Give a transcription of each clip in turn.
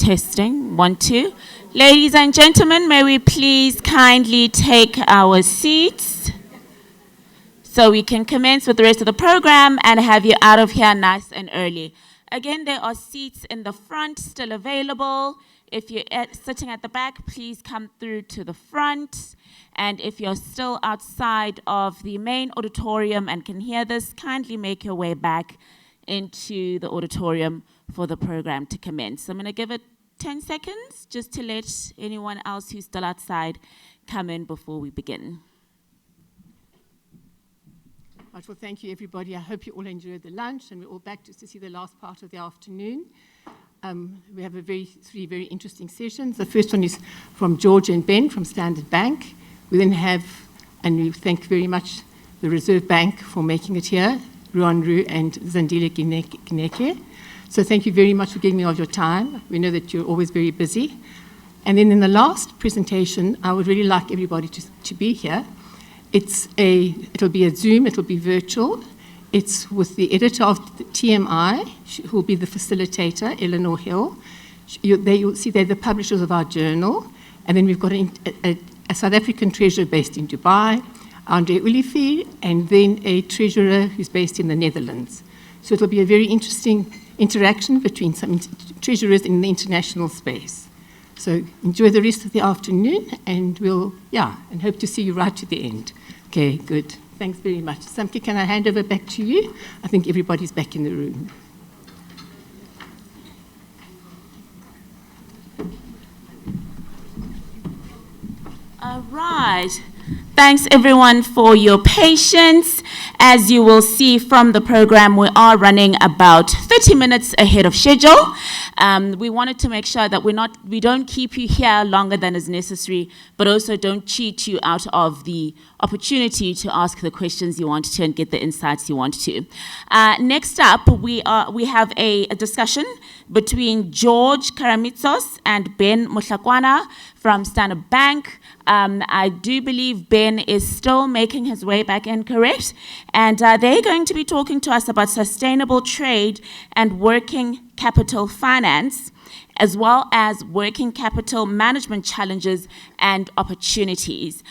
Testing, 1, 2. Ladies and gentlemen, may we please kindly take our seats so we can commence with the rest of the program and have you out of here nice and early. Again, there are seats in the front still available. If you're sitting at the back, please come through to the front. And if you're still outside of the main auditorium and can hear this, kindly make your way back into the auditorium for the program to commence. I'm going to give it 10 seconds just to let anyone else who's still outside come in before we begin. Right, well, thank you, everybody. I hope you all enjoyed the lunch, and we're all back just to see the last part of the afternoon. We have three very interesting sessions. The first one is from George and Ben from Standard Bank. We then have, and we thank very much the Reserve Bank for making it here, Ruanru and Zandile Gineke. So thank you very much for giving me all your time. We know that you're always very busy. And then in the last presentation, I would really like everybody to be here. It'll be a Zoom, it'll be virtual. It's with the editor of the TMI, who will be the facilitator, Eleanor Hill. You'll see they're the publishers of our journal. And then we've got a South African treasurer based in Dubai, Andre Ulifi, and then a treasurer who's based in the Netherlands. So it'll be a very interesting interaction between some treasurers in the international space. So enjoy the rest of the afternoon, and and hope to see you right to the end. Okay, good. Thanks very much. Samke, can I hand over back to you? I think everybody's back in the room. All right. Thanks, everyone, for your patience. As you will see from the program, we are running about 30 minutes ahead of schedule. We wanted to make sure that we don't keep you here longer than is necessary, but also don't cheat you out of the opportunity to ask the questions you want to and get the insights you want to. Next up, we have a discussion between George Karamitsos and Ben Muhlakwana from Standard Bank. I do believe Ben is still making his way back in, correct? And they're going to be talking to us about sustainable trade and working capital finance, as well as working capital management challenges and opportunities.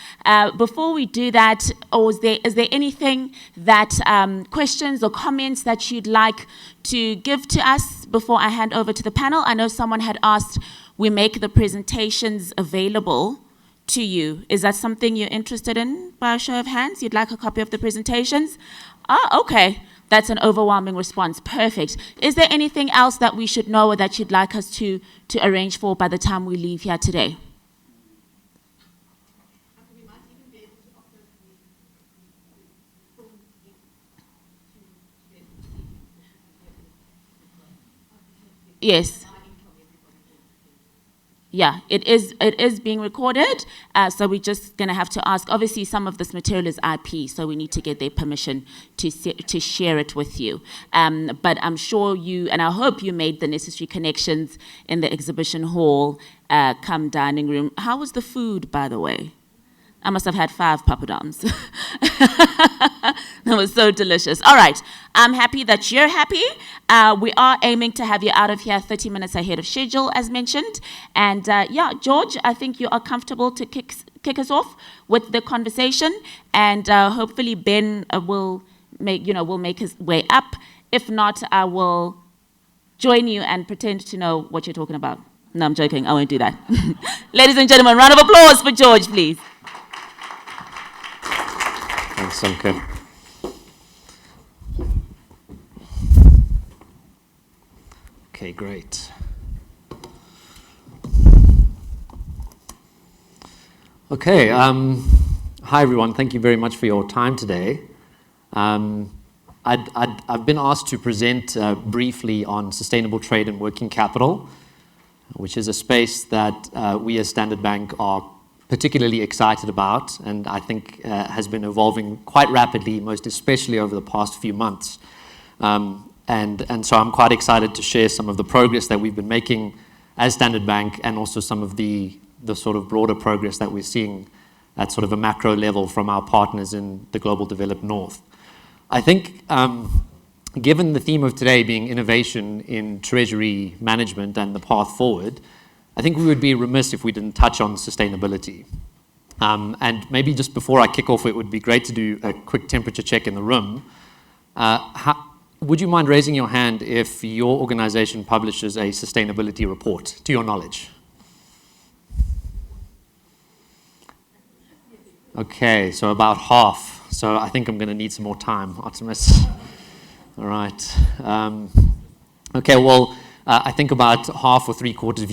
Before we do that, is there anything that, questions or comments that you'd like to give to us before I hand over to the panel? I know someone had asked we make the presentations available to you. Is that something you're interested in, by a show of hands? You'd like a copy of the presentations? Okay. That's an overwhelming response. Perfect. Is there anything else that we should know or that you'd like us to arrange for by the time we leave here today? Yes. Yeah, it is being recorded, so we're just going to have to ask. Obviously, some of this material is IP, so we need to get their permission to share it with you. But I'm sure you, and I hope you made the necessary connections in the exhibition hall, come dining room. How was the food, by the way? I must have had 5 papadums. That was so delicious. All right, I'm happy that you're happy. We are aiming to have you out of here 30 minutes ahead of schedule, as mentioned. And George, I think you are comfortable to kick us off with the conversation. And hopefully Ben will make his way up. If not, I will join you and pretend to know what you're talking about. No, I'm joking. I won't do that. Ladies and gentlemen, round of applause for George, please. Thanks, Samke. Okay, great. Okay, hi everyone. Thank you very much for your time today. I've been asked to present briefly on sustainable trade and working capital, which is a space that we as Standard Bank are particularly excited about, and I think has been evolving quite rapidly, most especially over the past few months. And so I'm quite excited to share some of the progress that we've been making as Standard Bank, and also some of the sort of broader progress that we're seeing at sort of a macro level from our partners in the global developed north. I think given the theme of today being innovation in treasury management and the path forward, I think we would be remiss if we didn't touch on sustainability. And maybe just before I kick off, it would be great to do a quick temperature check in the room. Would you mind raising your hand if your organization publishes a sustainability report, to your knowledge? Okay, so about half. So I think I'm going to need some more time, Artemis. All right. Okay, well, I think about half or three-quarters of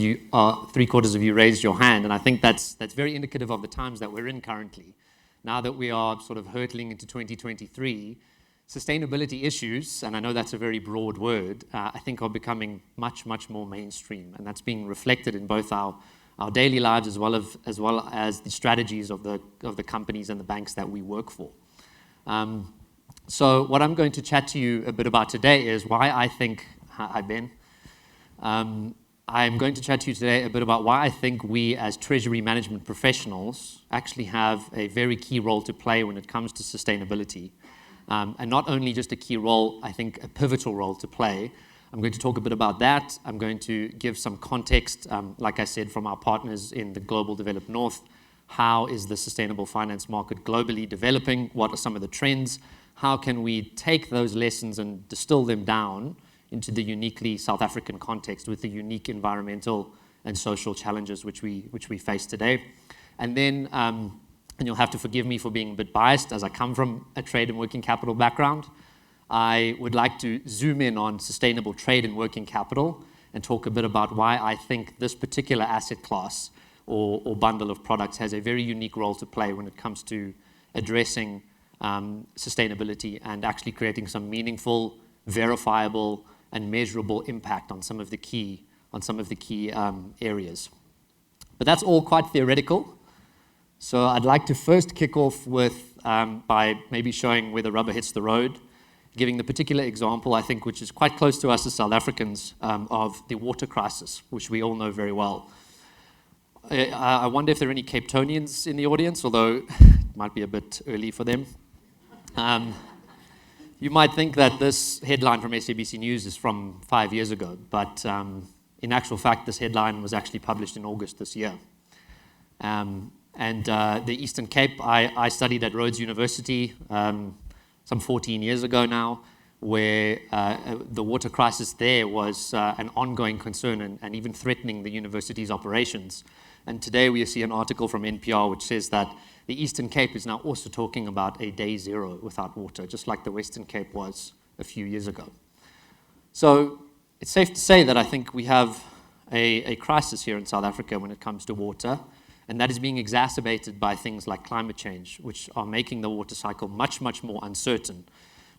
you raised your hand, and I think that's very indicative of the times that we're in currently. Now that we are sort of hurtling into 2023, sustainability issues, and I know that's a very broad word, I think are becoming much, much more mainstream, and that's being reflected in both our daily lives as well as the strategies of the companies and the banks that we work for. So what I'm going to chat to you a bit about today is why I think, hi Ben, I'm going to chat to you today a bit about why I think we as treasury management professionals actually have a very key role to play when it comes to sustainability. And not only just a key role, I think a pivotal role to play. I'm going to talk a bit about that. I'm going to give some context, like I said, from our partners in the global developed north. How is the sustainable finance market globally developing? What are some of the trends? How can we take those lessons and distill them down into the uniquely South African context with the unique environmental and social challenges which we face today? And then, and you'll have to forgive me for being a bit biased as I come from a trade and working capital background, I would like to zoom in on sustainable trade and working capital and talk a bit about why I think this particular asset class or bundle of products has a very unique role to play when it comes to addressing sustainability and actually creating some meaningful, verifiable, and measurable impact on some of the key areas. But that's all quite theoretical. So I'd like to first kick off with by maybe showing where the rubber hits the road, giving the particular example, I think, which is quite close to us as South Africans, of the water crisis, which we all know very well. I wonder if there are any Cape Townians in the audience, although it might be a bit early for them. You might think that this headline from SABC News is from 5 years ago, but in actual fact, this headline was actually published in August this year. And the Eastern Cape, I studied at Rhodes University some 14 years ago now, where the water crisis there was an ongoing concern and even threatening the university's operations. And today we see an article from NPR which says that the Eastern Cape is now also talking about a day zero without water, just like the Western Cape was a few years ago. So it's safe to say that I think we have a crisis here in South Africa when it comes to water, and that is being exacerbated by things like climate change, which are making the water cycle much, much more uncertain,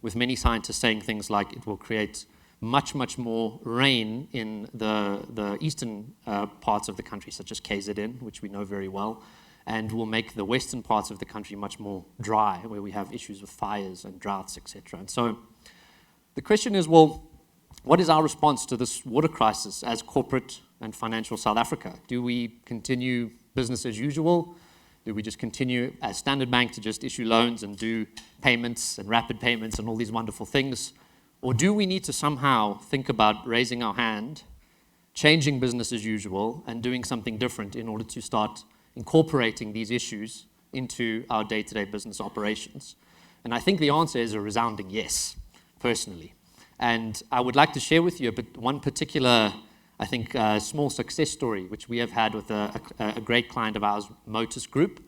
with many scientists saying things like it will create much, much more rain in the eastern parts of the country, such as KZN, which we know very well, and will make the western parts of the country much more dry, where we have issues with fires and droughts, etc. And so the question is, well, what is our response to this water crisis as corporate and financial South Africa? Do we continue business as usual? Do we just continue as Standard Bank to just issue loans and do payments and rapid payments and all these wonderful things? Or do we need to somehow think about raising our hand, changing business as usual, and doing something different in order to start incorporating these issues into our day-to-day business operations? And I think the answer is a resounding yes, personally. And I would like to share with you one particular, I think, small success story, which we have had with a great client of ours, Motus Group.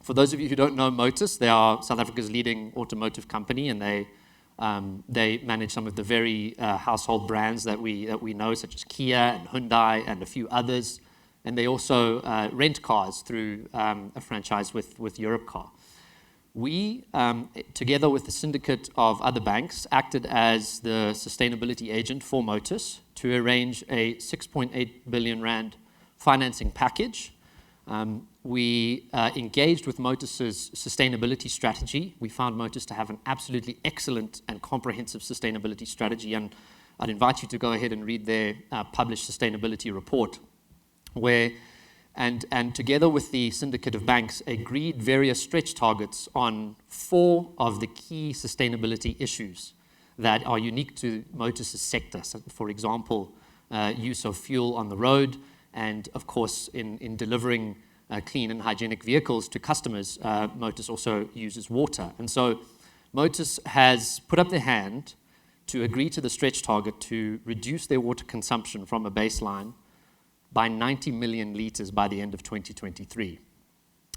For those of you who don't know Motus, they are South Africa's leading automotive company, and they manage some of the very household brands that we know, such as Kia and Hyundai and a few others. And they also rent cars through a franchise with Europcar. We, together with the syndicate of other banks, acted as the sustainability agent for Motus to arrange a 6.8 billion rand financing package. We engaged with Motus's sustainability strategy. We found Motus to have an absolutely excellent and comprehensive sustainability strategy, and I'd invite you to go ahead and read their published sustainability report, where and together with the syndicate of banks, agreed various stretch targets on 4 of the key sustainability issues that are unique to Motus' sector. So, for example, use of fuel on the road, and of course, in delivering clean and hygienic vehicles to customers, Motus also uses water. And so Motus has put up their hand to agree to the stretch target to reduce their water consumption from a baseline by 90 million litres by the end of 2023.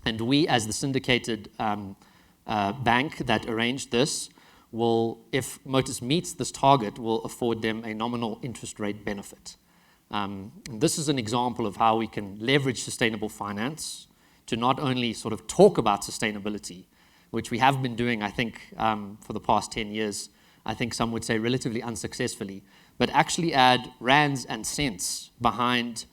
And we, as the syndicated bank that arranged this, will, if Motus meets this target, will afford them a nominal interest rate benefit. This is an example of how we can leverage sustainable finance to not only sort of talk about sustainability, which we have been doing, I think, for the past 10 years, I think some would say relatively unsuccessfully, but actually add rands and cents behind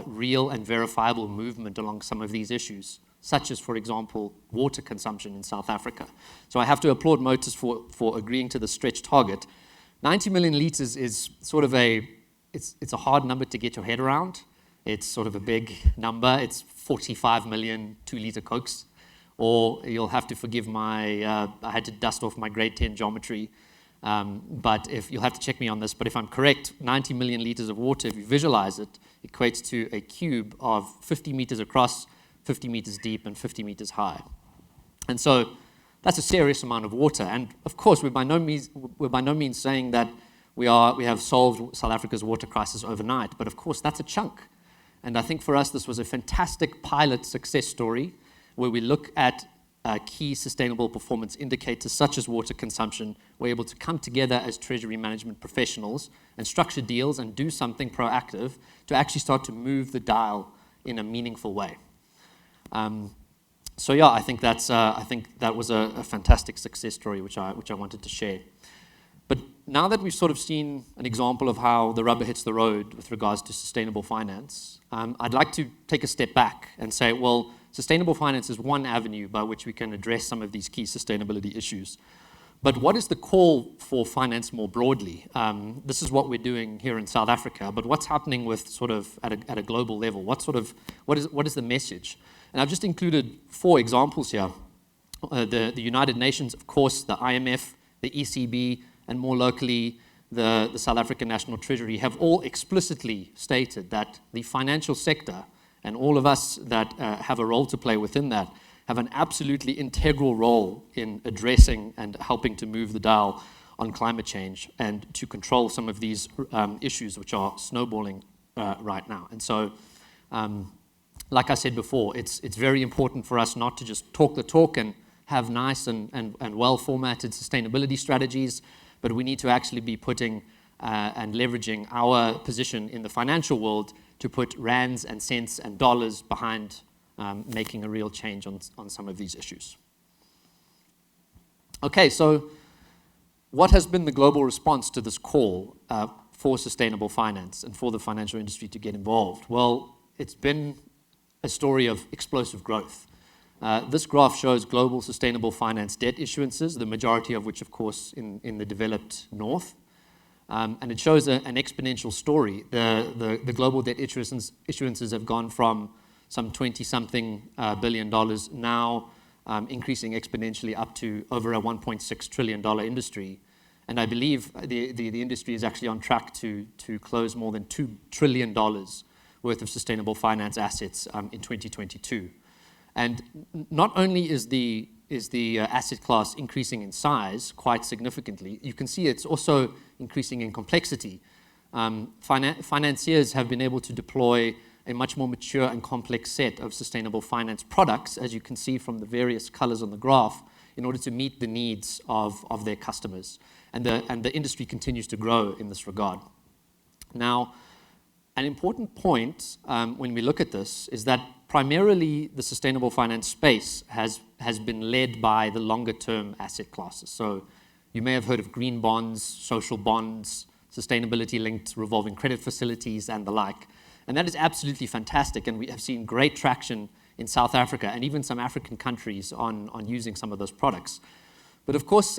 real and verifiable movement along some of these issues, such as, for example, water consumption in South Africa. So I have to applaud Motus for agreeing to the stretch target. 90 million litres is sort of it's a hard number to get your head around. It's sort of a big number. It's 45 million 2-litre Cokes. Or you'll have to forgive I had to dust off my grade 10 geometry. But you'll have to check me on this, but if I'm correct, 90 million litres of water, if you visualize it, equates to a cube of 50 meters across, 50 meters deep, and 50 meters high. And so that's a serious amount of water. And of course, we're by no means saying that we have solved South Africa's water crisis overnight, but of course, that's a chunk. And I think for us, this was a fantastic pilot success story where we look at key sustainable performance indicators such as water consumption. We're able to come together as treasury management professionals and structure deals and do something proactive to actually start to move the dial in a meaningful way. So yeah, I think that was a fantastic success story which I wanted to share. But now that we've sort of seen an example of how the rubber hits the road with regards to sustainable finance, I'd like to take a step back and say, well, sustainable finance is one avenue by which we can address some of these key sustainability issues. But what is the call for finance more broadly? This is what we're doing here in South Africa, but what's happening with sort of at a global level? What is the message? And I've just included 4 examples here. The United Nations, of course, the IMF, the ECB, and more locally, the South African National Treasury have all explicitly stated that the financial sector and all of us that have a role to play within that have an absolutely integral role in addressing and helping to move the dial on climate change and to control some of these issues which are snowballing right now. And so, like I said before, it's very important for us not to just talk the talk and have nice and well-formatted sustainability strategies, but we need to actually be putting and leveraging our position in the financial world to put rands and cents and dollars behind making a real change on some of these issues. Okay, so what has been the global response to this call for sustainable finance and for the financial industry to get involved? Well, it's been a story of explosive growth. This graph shows global sustainable finance debt issuances, the majority of which, of course, in the developed north. And it shows an exponential story. The global debt issuances have gone from some 20-something billion dollars now, increasing exponentially up to over a $1.6 trillion industry. And I believe the industry is actually on track to close more than $2 trillion worth of sustainable finance assets in 2022. And not only is the asset class increasing in size quite significantly, you can see it's also increasing in complexity. Financiers have been able to deploy a much more mature and complex set of sustainable finance products, as you can see from the various colors on the graph, in order to meet the needs of their customers. And the industry continues to grow in this regard. Now, an important point when we look at this is that primarily the sustainable finance space has been led by the longer term asset classes. So you may have heard of green bonds, social bonds, sustainability linked revolving credit facilities and the like. And that is absolutely fantastic, and we have seen great traction in South Africa and even some African countries on using some of those products. But of course,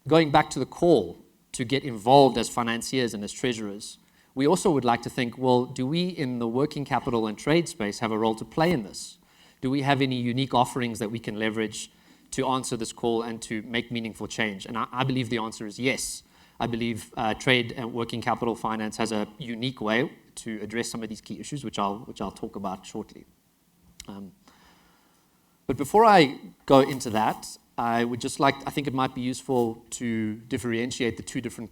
going back to the call to get involved as financiers and as treasurers, we also would like to think, well, do we in the working capital and trade space have a role to play in this? Do we have any unique offerings that we can leverage to answer this call and to make meaningful change? And I believe the answer is yes. I believe trade and working capital finance has a unique way to address some of these key issues, which I'll talk about shortly. But before I go into that, I think it might be useful to differentiate the two different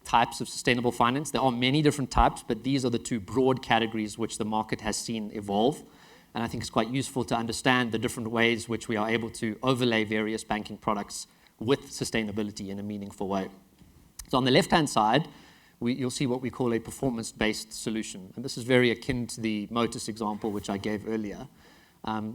types of sustainable finance. There are many different types, but these are the two broad categories which the market has seen evolve. And I think it's quite useful to understand the different ways which we are able to overlay various banking products with sustainability in a meaningful way. So on the left-hand side, you'll see what we call a performance-based solution. And this is very akin to the Motus example, which I gave earlier.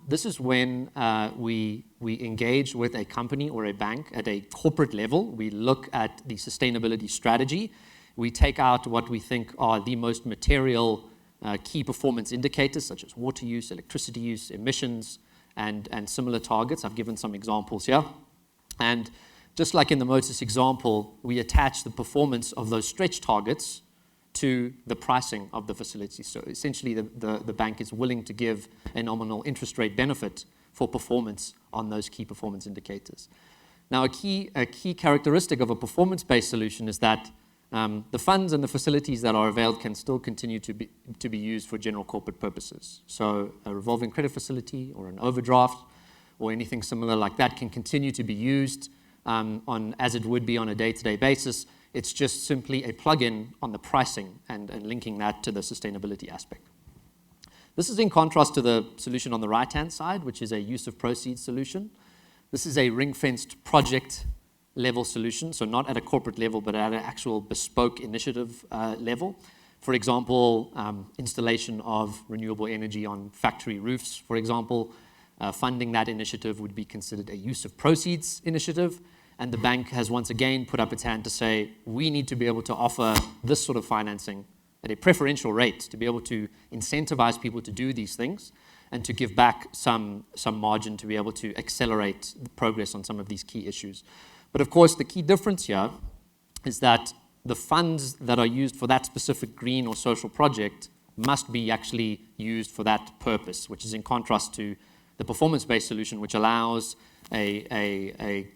This is when we engage with a company or a bank at a corporate level. We look at the sustainability strategy. We take out what we think are the most material key performance indicators, such as water use, electricity use, emissions, and similar targets. I've given some examples here. And just like in the Motus example, we attach the performance of those stretch targets to the pricing of the facility. So essentially, the bank is willing to give a nominal interest rate benefit for performance on those key performance indicators. Now, a key characteristic of a performance-based solution is that the funds and the facilities that are availed can still continue to be used for general corporate purposes. So a revolving credit facility or an overdraft or anything similar like that can continue to be used as it would be on a day-to-day basis. It's just simply a plug-in on the pricing and linking that to the sustainability aspect. This is in contrast to the solution on the right-hand side, which is a use of proceeds solution. This is a ring-fenced project level solution, so not at a corporate level, but at an actual bespoke initiative level. For example, installation of renewable energy on factory roofs, for example. Funding that initiative would be considered a use of proceeds initiative. And the bank has once again put up its hand to say, we need to be able to offer this sort of financing at a preferential rate to be able to incentivize people to do these things and to give back some margin to be able to accelerate the progress on some of these key issues. But of course, the key difference here is that the funds that are used for that specific green or social project must be actually used for that purpose, which is in contrast to the performance-based solution, which allows a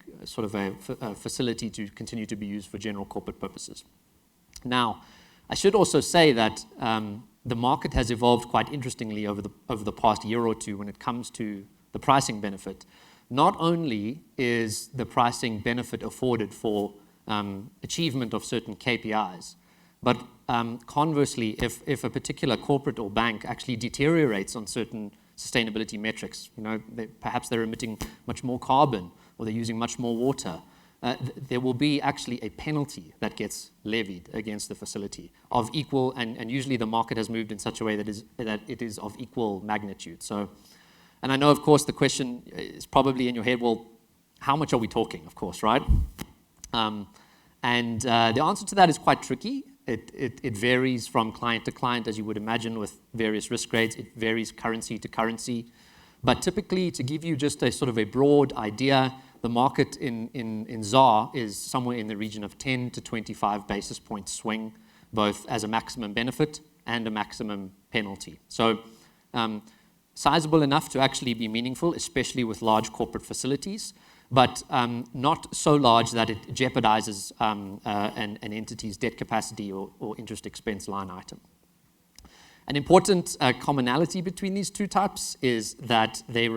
facility to continue to be used for general corporate purposes. Now, I should also say that the market has evolved quite interestingly over the past year or two when it comes to the pricing benefit. Not only is the pricing benefit afforded for achievement of certain KPIs, but conversely, if a particular corporate or bank actually deteriorates on certain sustainability metrics, perhaps they're emitting much more carbon or they're using much more water, there will be actually a penalty that gets levied against the facility of equal, and usually the market has moved in such a way that it is of equal magnitude. So, and I know, of course, the question is probably in your head, well, how much are we talking, of course, right? And the answer to that is quite tricky. It varies from client to client, as you would imagine, with various risk grades. It varies currency to currency. But typically, to give you just a sort of a broad idea, the market in ZAR is somewhere in the region of 10 to 25 basis point swing, both as a maximum benefit and a maximum penalty. So sizable enough to actually be meaningful, especially with large corporate facilities, but not so large that it jeopardizes an entity's debt capacity or interest expense line item. An important commonality between these two types is that they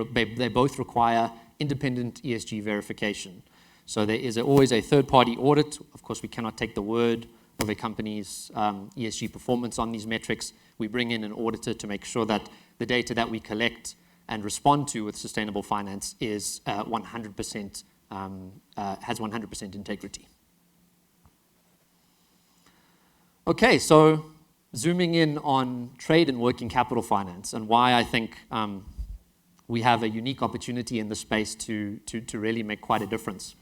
both require independent ESG verification. So there is always a third-party audit. Of course, we cannot take the word of a company's ESG performance on these metrics. We bring in an auditor to make sure that the data that we collect and respond to with sustainable finance is 100%, has 100% integrity. Okay, so zooming in on trade and working capital finance and why I think we have a unique opportunity in this space to really make quite a difference.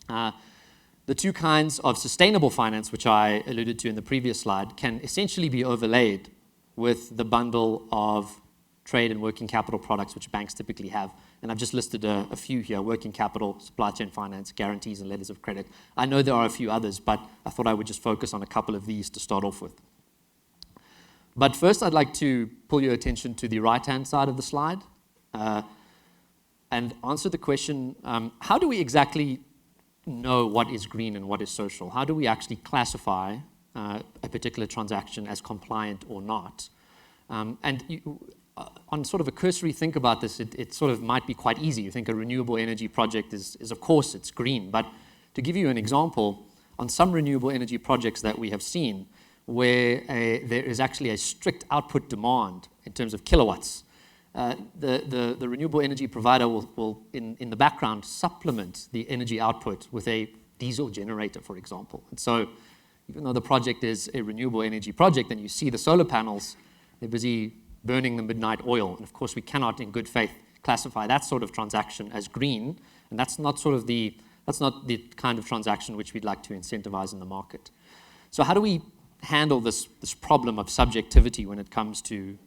The two kinds of sustainable finance, which I alluded to in the previous slide, can essentially be overlaid with the bundle of trade and working capital products which banks typically have. And I've just listed a few here: working capital, supply chain finance, guarantees, and letters of credit. I know there are a few others, but I thought I would just focus on a couple of these to start off with. But first, I'd like to pull your attention to the right-hand side of the slide. and answer the question, how do we exactly know what is green and what is social? How do we actually classify a particular transaction as compliant or not? On sort of a cursory think about this, it sort of might be quite easy. You think a renewable energy project is of course, it's green. But to give you an example, on some renewable energy projects that we have seen, where there is actually a strict output demand in terms of kilowatts, the renewable energy provider will in the background, supplement the energy output with a diesel generator, for example. And so even though the project is a renewable energy project and you see the solar panels, they're busy burning the midnight oil. And of course, we cannot, in good faith, classify that sort of transaction as green. And that's not the kind of transaction which we'd like to incentivize in the market. So how do we handle this problem of subjectivity when it comes to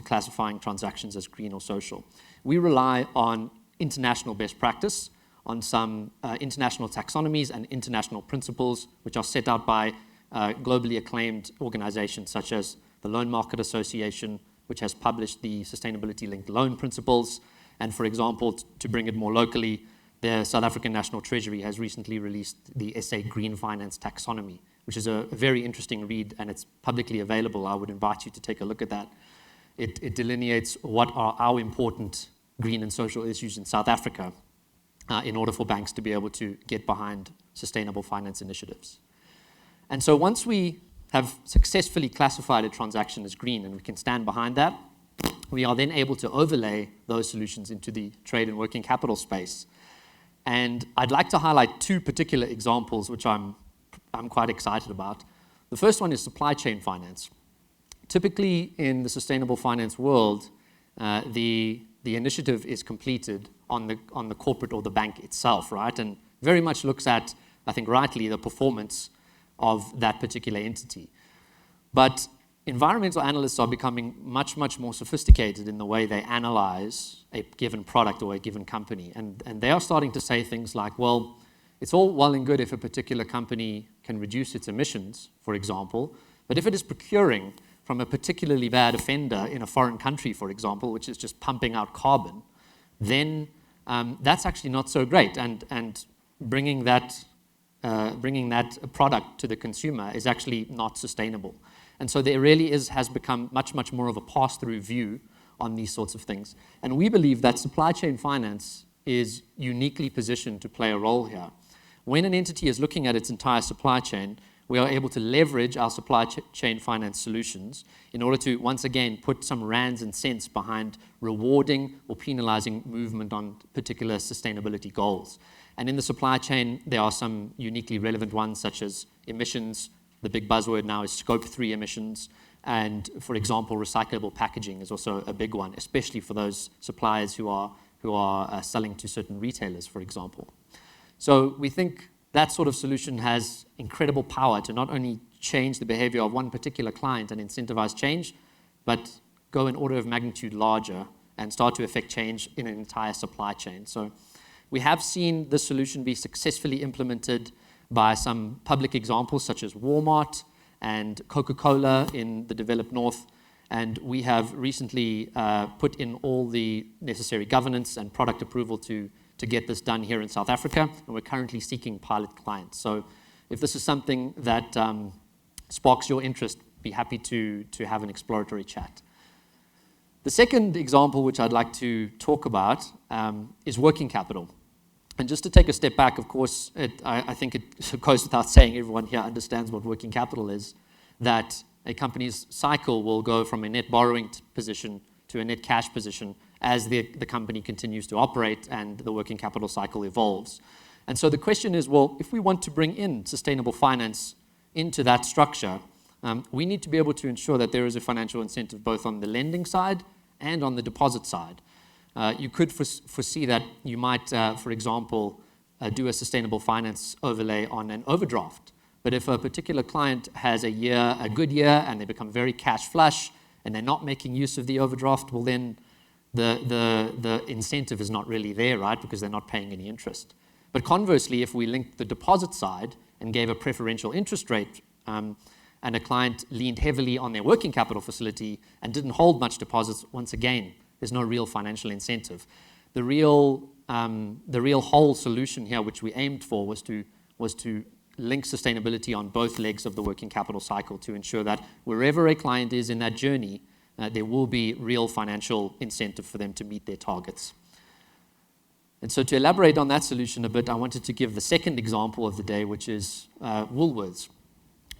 classifying transactions as green or social? We rely on international best practice, on some international taxonomies and international principles, which are set out by globally acclaimed organizations such as the Loan Market Association, which has published the sustainability-linked loan principles. And for example, to bring it more locally, the South African National Treasury has recently released the SA Green Finance Taxonomy, which is a very interesting read, and it's publicly available. I would invite you to take a look at that. It delineates what are our important green and social issues in South Africa in order for banks to be able to get behind sustainable finance initiatives. And so once we have successfully classified a transaction as green and we can stand behind that, we are then able to overlay those solutions into the trade and working capital space. And I'd like to highlight two particular examples which I'm quite excited about. The first one is supply chain finance. Typically in the sustainable finance world, the initiative is completed on the corporate or the bank itself, right? And very much looks at, I think rightly, the performance of that particular entity. But environmental analysts are becoming much, much more sophisticated in the way they analyze a given product or a given company. And they are starting to say things like, well, it's all well and good if a particular company can reduce its emissions, for example, but if it is procuring from a particularly bad offender in a foreign country, for example, which is just pumping out carbon, then that's actually not so great. And bringing that product to the consumer is actually not sustainable. And so there really has become much, much more of a pass-through view on these sorts of things. And we believe that supply chain finance is uniquely positioned to play a role here. When an entity is looking at its entire supply chain, we are able to leverage our supply chain finance solutions in order to, once again, put some rands and cents behind rewarding or penalizing movement on particular sustainability goals. And in the supply chain, there are some uniquely relevant ones, such as emissions. The big buzzword now is Scope 3 emissions. And for example, recyclable packaging is also a big one, especially for those suppliers who are selling to certain retailers, for example. So we think that sort of solution has incredible power to not only change the behavior of one particular client and incentivize change, but go an order of magnitude larger and start to affect change in an entire supply chain. So we have seen this solution be successfully implemented by some public examples such as Walmart and Coca-Cola in the developed North. And we have recently put in all the necessary governance and product approval to get this done here in South Africa. And we're currently seeking pilot clients. So if this is something that sparks your interest, be happy to have an exploratory chat. The second example which I'd like to talk about is working capital. And just to take a step back, of course, I think it goes without saying, everyone here understands what working capital is, that a company's cycle will go from a net borrowing position to a net cash position as the company continues to operate and the working capital cycle evolves. And so the question is, well, if we want to bring in sustainable finance into that structure, we need to be able to ensure that there is a financial incentive both on the lending side and on the deposit side. You could foresee that you might, for example, do a sustainable finance overlay on an overdraft. But if a particular client has a good year, and they become very cash flush, and they're not making use of the overdraft, well then the incentive is not really there, right? Because they're not paying any interest. But conversely, if we link the deposit side and gave a preferential interest rate, and a client leaned heavily on their working capital facility and didn't hold much deposits, once again, there's no real financial incentive. the real whole solution here, which we aimed for, was to link sustainability on both legs of the working capital cycle to ensure that wherever a client is in that journey, there will be real financial incentive for them to meet their targets. And so to elaborate on that solution a bit, I wanted to give the second example of the day, which is Woolworths.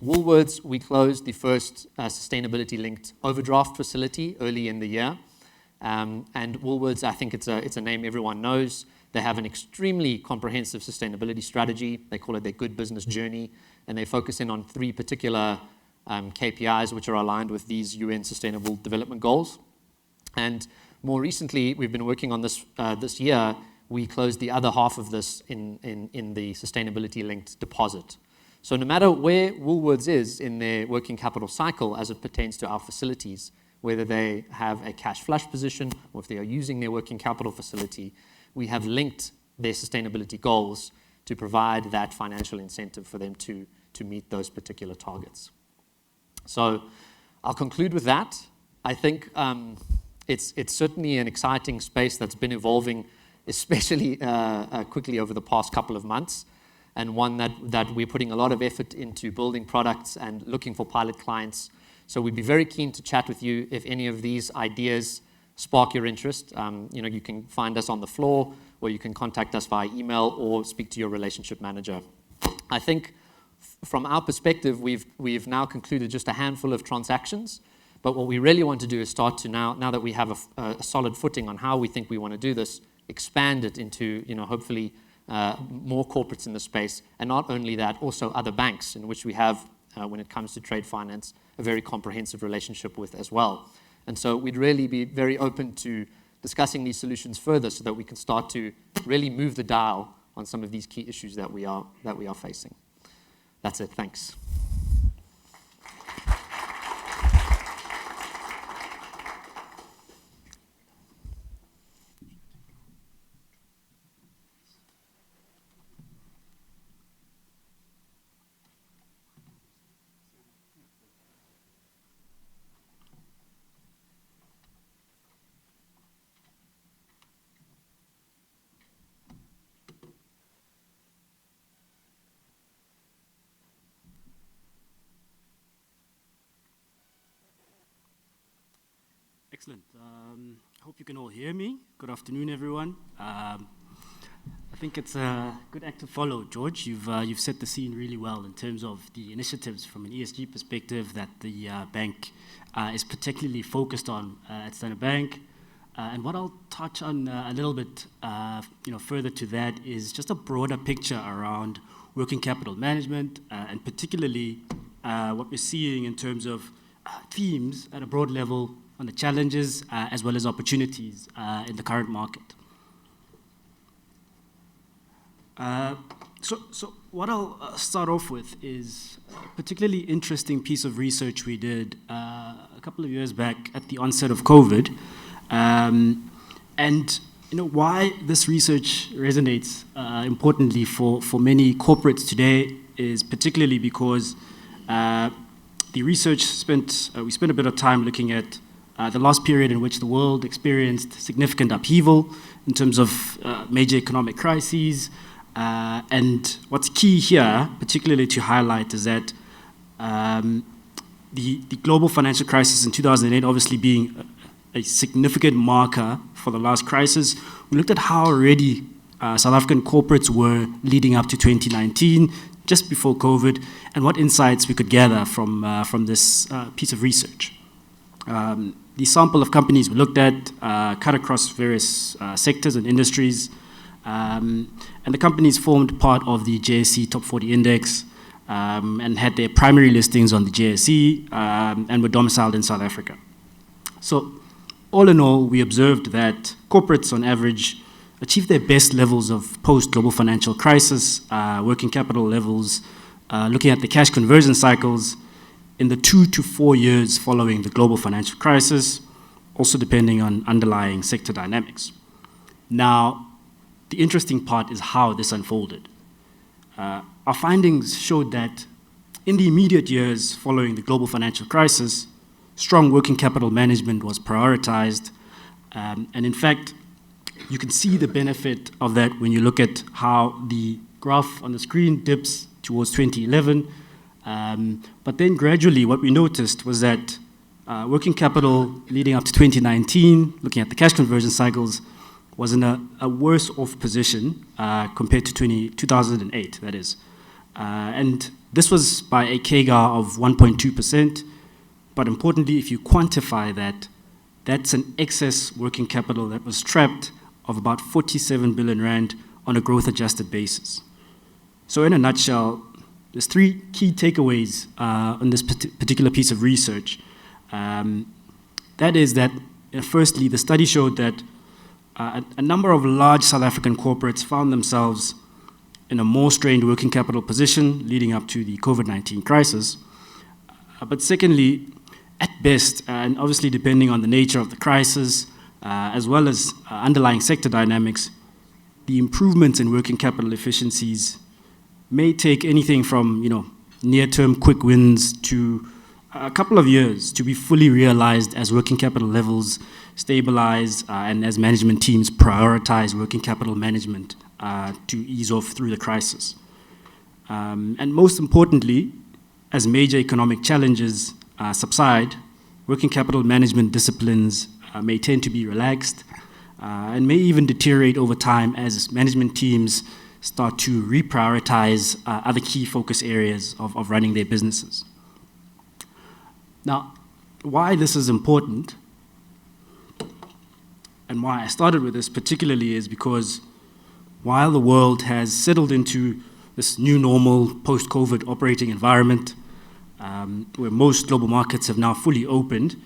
Woolworths, we closed the first sustainability-linked overdraft facility early in the year. And Woolworths, I think it's a name everyone knows. They have an extremely comprehensive sustainability strategy. They call it their good business journey. And they focus in on 3 particular KPIs, which are aligned with these UN Sustainable Development Goals. And more recently, we've been working on this this year. We closed the other half of this in the sustainability-linked deposit. So no matter where Woolworths is in their working capital cycle as it pertains to our facilities, whether they have a cash flush position or if they are using their working capital facility, we have linked their sustainability goals to provide that financial incentive for them to meet those particular targets. So I'll conclude with that. I think it's certainly an exciting space that's been evolving, especially quickly over the past couple of months, and one that we're putting a lot of effort into building products and looking for pilot clients. So we'd be very keen to chat with you if any of these ideas spark your interest. You can find us on the floor, or you can contact us via email or speak to your relationship manager. I think from our perspective, we've now concluded just a handful of transactions, but what we really want to do is start to now that we have a solid footing on how we think we want to do this, expand it into, hopefully more corporates in the space, and not only that, also other banks in which we have, when it comes to trade finance, a very comprehensive relationship with as well. And so we'd really be very open to discussing these solutions further so that we can start to really move the dial on some of these key issues that we are facing. That's it. Thanks. Excellent. I hope you can all hear me. Good afternoon, everyone. I think it's a good act to follow, George. You've set the scene really well in terms of the initiatives from an ESG perspective that the bank is particularly focused on at Standard Bank. And what I'll touch on a little bit, further to that is just a broader picture around working capital management, and particularly what we're seeing in terms of themes at a broad level on the challenges as well as opportunities in the current market. So what I'll start off with is a particularly interesting piece of research we did a couple of years back at the onset of COVID. And why this research resonates importantly for many corporates today is particularly because the research we spent a bit of time looking at the last period in which the world experienced significant upheaval in terms of major economic crises. And what's key here, particularly to highlight, is that the global financial crisis in 2008 obviously being a significant marker for the last crisis, we looked at how already South African corporates were leading up to 2019, just before COVID, and what insights we could gather from this piece of research. The sample of companies we looked at cut across various sectors and industries, and the companies formed part of the JSE Top 40 Index and had their primary listings on the JSE and were domiciled in South Africa. So all in all, we observed that corporates on average achieved their best levels of post-global financial crisis, working capital levels, looking at the cash conversion cycles in the 2 to 4 years following the global financial crisis, also depending on underlying sector dynamics. Now, the interesting part is how this unfolded. Our findings showed that in the immediate years following the global financial crisis, strong working capital management was prioritized, and in fact, You can see the benefit of that when you look at how the graph on the screen dips towards 2011. But then gradually what we noticed was that working capital leading up to 2019, looking at the cash conversion cycles, was in a worse off position compared to 2008, that is. And this was by a CAGR of 1.2%. But importantly, if you quantify that, that's an excess working capital that was trapped of about 47 billion rand on a growth adjusted basis. So in a nutshell, there's three key takeaways on this particular piece of research. That is that, firstly, the study showed that a number of large South African corporates found themselves in a more strained working capital position leading up to the COVID-19 crisis. But secondly, at best, and obviously depending on the nature of the crisis, as well as underlying sector dynamics, the improvements in working capital efficiencies may take anything from near-term quick wins to a couple of years to be fully realized as working capital levels stabilize and as management teams prioritize working capital management to ease off through the crisis. And most importantly, as major economic challenges subside, working capital management disciplines may tend to be relaxed and may even deteriorate over time as management teams start to reprioritize other key focus areas of running their businesses. Now, why this is important and why I started with this particularly is because while the world has settled into this new normal post-COVID operating environment, where most global markets have now fully opened,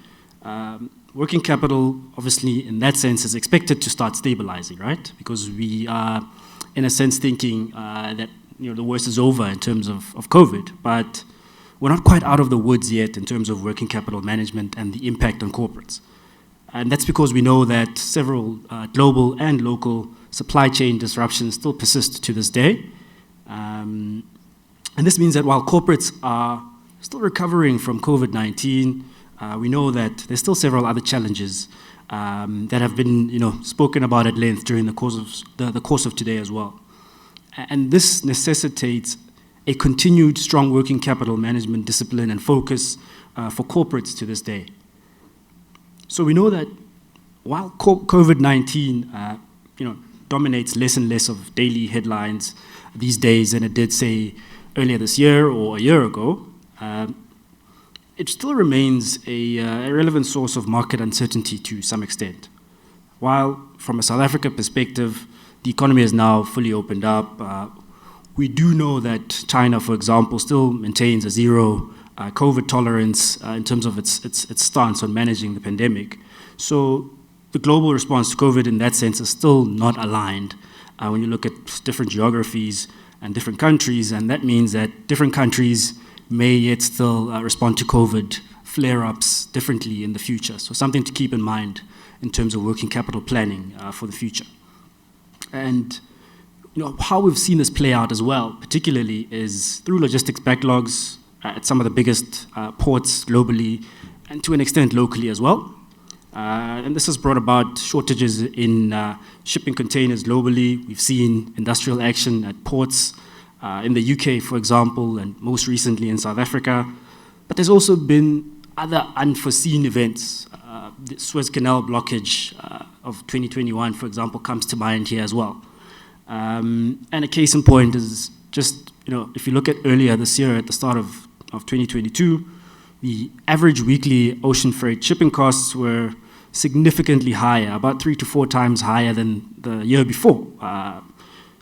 working capital, obviously, in that sense, is expected to start stabilizing, right? Because we are, in a sense, thinking that the worst is over in terms of COVID, but we're not quite out of the woods yet in terms of working capital management and the impact on corporates. And that's because we know that several global and local supply chain disruptions still persist to this day. And this means that while corporates are still recovering from COVID-19, we know that there's still several other challenges that have been, spoken about at length during the course of today as well. And this necessitates a continued strong working capital management discipline and focus for corporates to this day. So we know that while COVID-19, dominates less and less of daily headlines these days than it did, say, earlier this year or a year ago, it still remains a relevant source of market uncertainty to some extent. While from a South Africa perspective, the economy is now fully opened up, we do know that China, for example, still maintains a zero COVID tolerance in terms of its stance on managing the pandemic. So the global response to COVID in that sense is still not aligned when you look at different geographies and different countries, and that means that different countries may yet still respond to COVID flare-ups differently in the future. So something to keep in mind in terms of working capital planning for the future. And how we've seen this play out as well, particularly, is through logistics backlogs at some of the biggest ports globally and to an extent locally as well. And this has brought about shortages in shipping containers globally. We've seen industrial action at ports in the UK, for example, and most recently in South Africa. But there's also been other unforeseen events. The Suez Canal blockage of 2021, for example, comes to mind here as well. And a case in point is just, if you look at earlier this year at the start of 2022, the average weekly ocean freight shipping costs were significantly higher, about 3 to 4 times higher than the year before.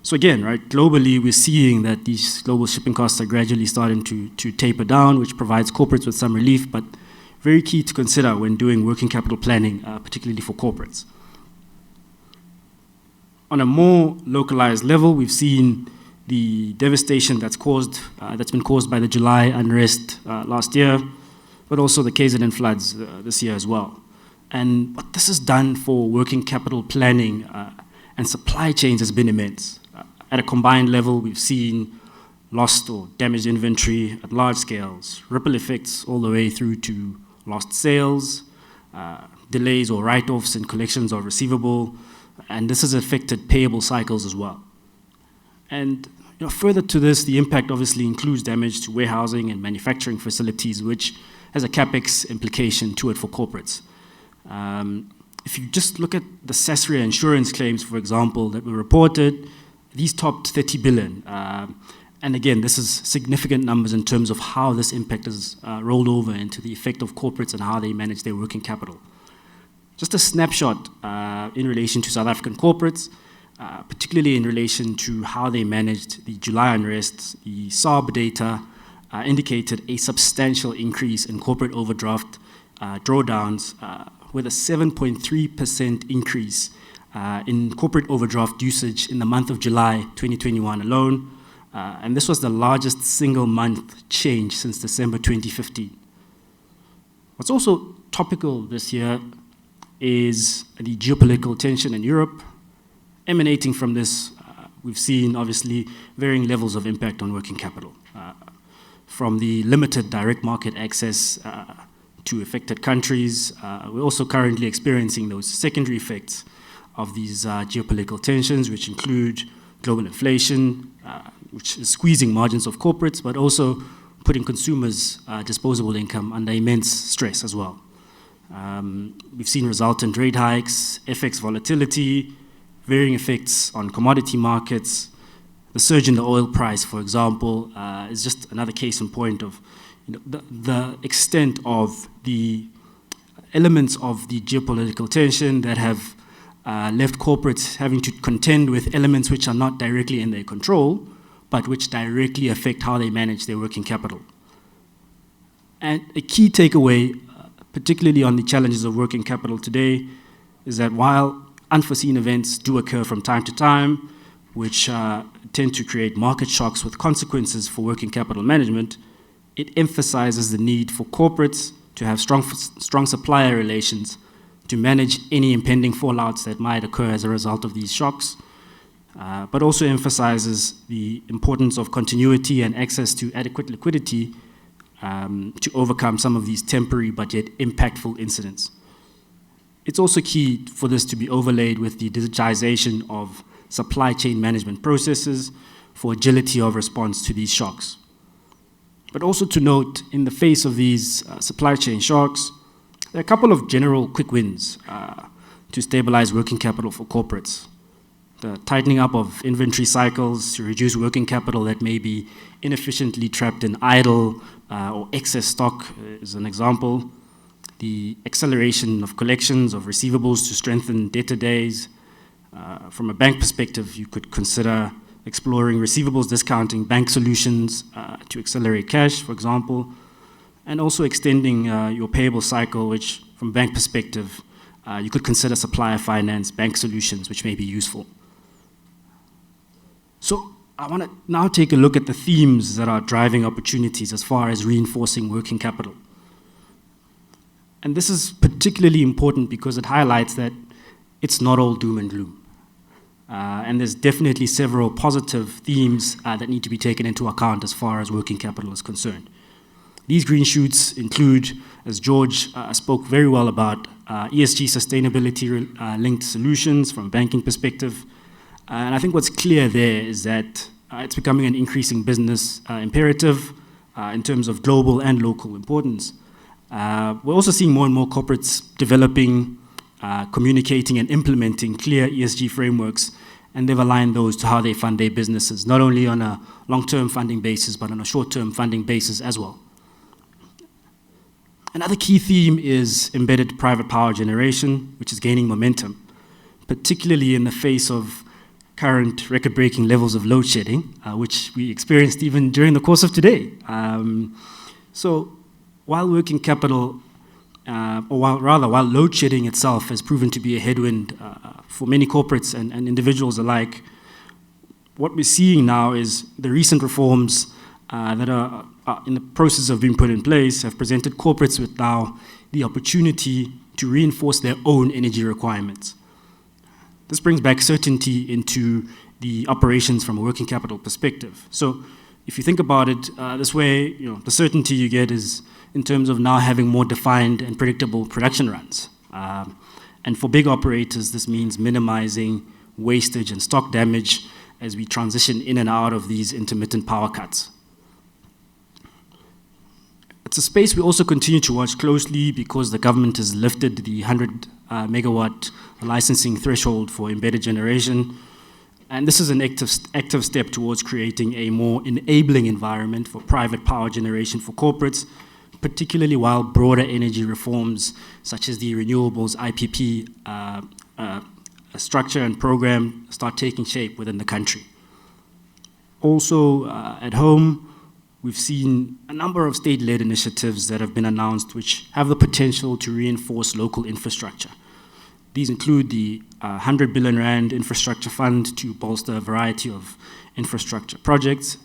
So again, right, globally, we're seeing that these global shipping costs are gradually starting to taper down, which provides corporates with some relief, but very key to consider when doing working capital planning, particularly for corporates. On a more localized level, we've seen the devastation that's been caused by the July unrest last year, but also the KZN floods this year as well. And what this has done for working capital planning and supply chains has been immense. At a combined level, we've seen lost or damaged inventory at large scales, ripple effects all the way through to lost sales, delays or write-offs in collections of receivable, and this has affected payable cycles as well. And further to this, the impact obviously includes damage to warehousing and manufacturing facilities, which has a capex implication to it for corporates. If you just look at the Sasria insurance claims, for example, that were reported, these topped 30 billion. And again, this is significant numbers in terms of how this impact has rolled over into the effect of corporates and how they manage their working capital. Just a snapshot in relation to South African corporates, particularly in relation to how they managed the July unrest. The SARB data indicated a substantial increase in corporate overdraft drawdowns, with a 7.3% increase in corporate overdraft usage in the month of July 2021 alone. And this was the largest single month change since December 2015. What's also topical this year is the geopolitical tension in Europe. Emanating from this, we've seen obviously varying levels of impact on working capital, from the limited direct market access to affected countries. We're also currently experiencing those secondary effects of these geopolitical tensions, which include global inflation, which is squeezing margins of corporates, but also putting consumers' disposable income under immense stress as well. We've seen resultant rate hikes, FX volatility, varying effects on commodity markets. The surge in the oil price, for example, is just another case in point of the extent of the elements of the geopolitical tension that have left corporates having to contend with elements which are not directly in their control, but which directly affect how they manage their working capital. And a key takeaway, particularly on the challenges of working capital today, is that while unforeseen events do occur from time to time, which tend to create market shocks with consequences for working capital management, it emphasizes the need for corporates to have strong supplier relations to manage any impending fallouts that might occur as a result of these shocks, but also emphasizes the importance of continuity and access to adequate liquidity to overcome some of these temporary but yet impactful incidents. It's also key for this to be overlaid with the digitization of supply chain management processes for agility of response to these shocks. But also to note, in the face of these supply chain shocks, there are a couple of general quick wins to stabilize working capital for corporates. The tightening up of inventory cycles to reduce working capital that may be inefficiently trapped in idle or excess stock is an example. The acceleration of collections of receivables to strengthen debtor days. From a bank perspective, you could consider exploring receivables discounting bank solutions to accelerate cash, for example, and also extending your payable cycle, which from bank perspective, you could consider supplier finance bank solutions, which may be useful. So I want to now take a look at the themes that are driving opportunities as far as reinforcing working capital. And this is particularly important because it highlights that it's not all doom and gloom. And there's definitely several positive themes that need to be taken into account as far as working capital is concerned. These green shoots include, as George spoke very well about, ESG sustainability linked solutions from a banking perspective. And I think what's clear there is that it's becoming an increasing business imperative in terms of global and local importance. We're also seeing more and more corporates developing, communicating and implementing clear ESG frameworks, and they've aligned those to how they fund their businesses, not only on a long-term funding basis, but on a short-term funding basis as well. Another key theme is embedded private power generation, which is gaining momentum, particularly in the face of current record-breaking levels of load shedding, which we experienced even during the course of today. So while working capital, while load shedding itself has proven to be a headwind for many corporates and individuals alike, what we're seeing now is the recent reforms that are in the process of being put in place have presented corporates with now the opportunity to reinforce their own energy requirements. This brings back certainty into the operations from a working capital perspective. So if you think about it this way, the certainty you get is in terms of now having more defined and predictable production runs. And for big operators, this means minimizing wastage and stock damage as we transition in and out of these intermittent power cuts. It's a space we also continue to watch closely because the government has lifted the 100 megawatt licensing threshold for embedded generation. And this is an active step towards creating a more enabling environment for private power generation for corporates, particularly while broader energy reforms such as the renewables IPP structure and program start taking shape within the country. Also, at home, we've seen a number of state-led initiatives that have been announced which have the potential to reinforce local infrastructure. These include the 100 billion rand infrastructure fund to bolster a variety of infrastructure projects.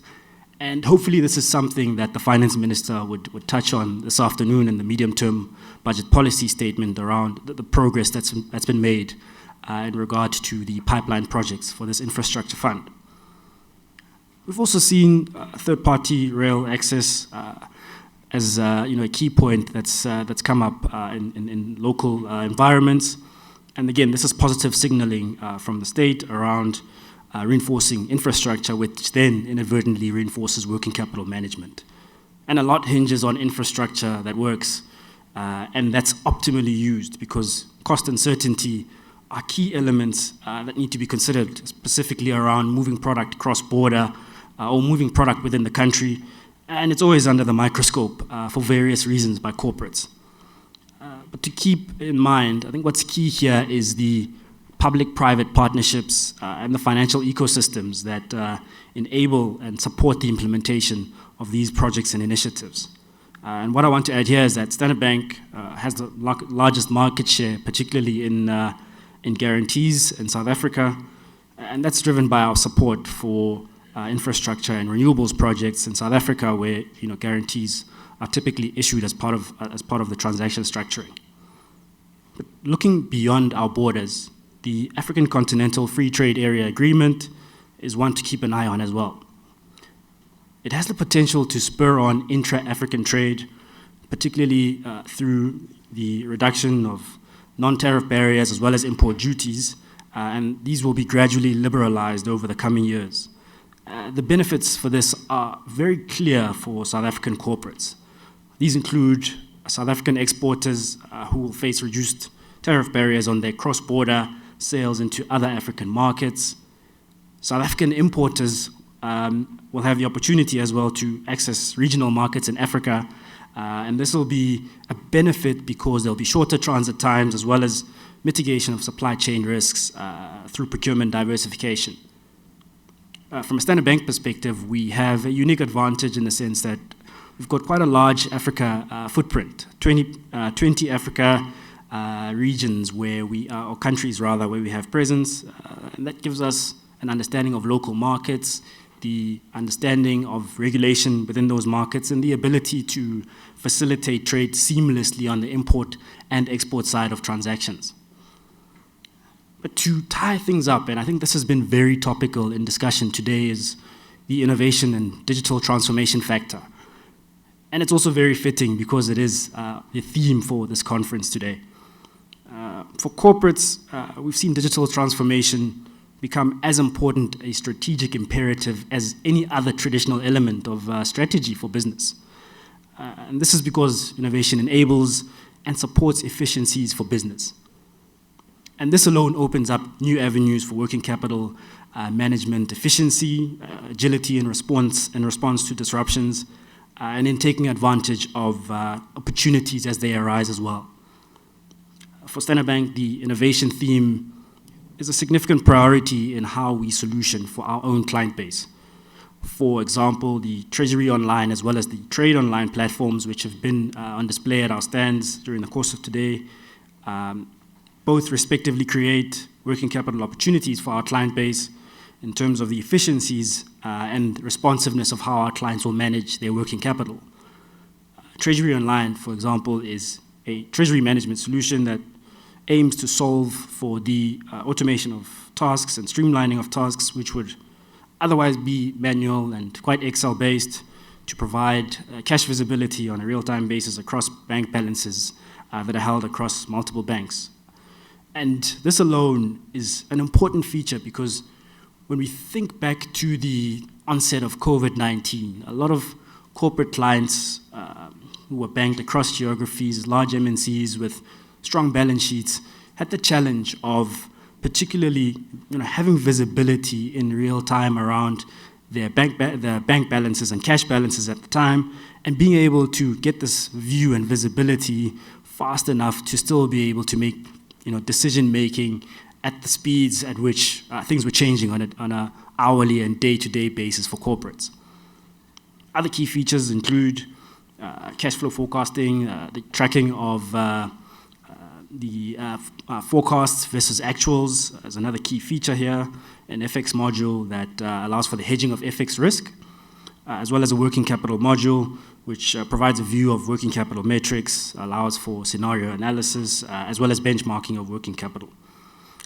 And hopefully this is something that the finance minister would touch on this afternoon in the medium-term budget policy statement around the progress that's been made in regard to the pipeline projects for this infrastructure fund. We've also seen third-party rail access as a key point that's come up in local environments. And again, this is positive signaling from the state around reinforcing infrastructure, which then inadvertently reinforces working capital management. And a lot hinges on infrastructure that works and that's optimally used, because cost and certainty are key elements that need to be considered, specifically around moving product cross-border or moving product within the country. And it's always under the microscope for various reasons by corporates. But to keep in mind, I think what's key here is the public-private partnerships and the financial ecosystems that enable and support the implementation of these projects and initiatives. And what I want to add here is that Standard Bank has the largest market share, particularly in guarantees in South Africa, and that's driven by our support for infrastructure and renewables projects in South Africa, where guarantees are typically issued as part of the transaction structuring. But looking beyond our borders, the African Continental Free Trade Area Agreement is one to keep an eye on as well. It has the potential to spur on intra-African trade, particularly through the reduction of non-tariff barriers as well as import duties, and these will be gradually liberalized over the coming years. The benefits for this are very clear for South African corporates. These include South African exporters who will face reduced tariff barriers on their cross-border sales into other African markets. South African importers will have the opportunity as well to access regional markets in Africa, and this will be a benefit because there'll be shorter transit times as well as mitigation of supply chain risks through procurement diversification. From a Standard Bank perspective, we have a unique advantage in the sense that we've got quite a large Africa footprint, 20 Africa regions where or countries rather, where we have presence, and that gives us an understanding of local markets, the understanding of regulation within those markets, and the ability to facilitate trade seamlessly on the import and export side of transactions. But to tie things up, and I think this has been very topical in discussion today, is the innovation and digital transformation factor. And it's also very fitting because it is the theme for this conference today. For corporates, we've seen digital transformation become as important a strategic imperative as any other traditional element of strategy for business. And this is because innovation enables and supports efficiencies for business. And this alone opens up new avenues for working capital management efficiency, agility in response to disruptions, and in taking advantage of opportunities as they arise as well. For Standard Bank, the innovation theme is a significant priority in how we solution for our own client base. For example, the Treasury Online as well as the Trade Online platforms, which have been on display at our stands during the course of today, both respectively create working capital opportunities for our client base in terms of the efficiencies and responsiveness of how our clients will manage their working capital. Treasury Online, for example, is a treasury management solution that aims to solve for the automation of tasks and streamlining of tasks which would otherwise be manual and quite Excel-based, to provide cash visibility on a real-time basis across bank balances that are held across multiple banks. And this alone is an important feature because when we think back to the onset of COVID-19, a lot of corporate clients who were banked across geographies, large MNCs with strong balance sheets, had the challenge of particularly having visibility in real time around their bank balances and cash balances at the time, and being able to get this view and visibility fast enough to still be able to make decision making at the speeds at which things were changing on a hourly and day-to-day basis for corporates. Other key features include cash flow forecasting, the tracking of the forecasts versus actuals as another key feature here, an FX module that allows for the hedging of FX risk, as well as a working capital module, which provides a view of working capital metrics, allows for scenario analysis, as well as benchmarking of working capital.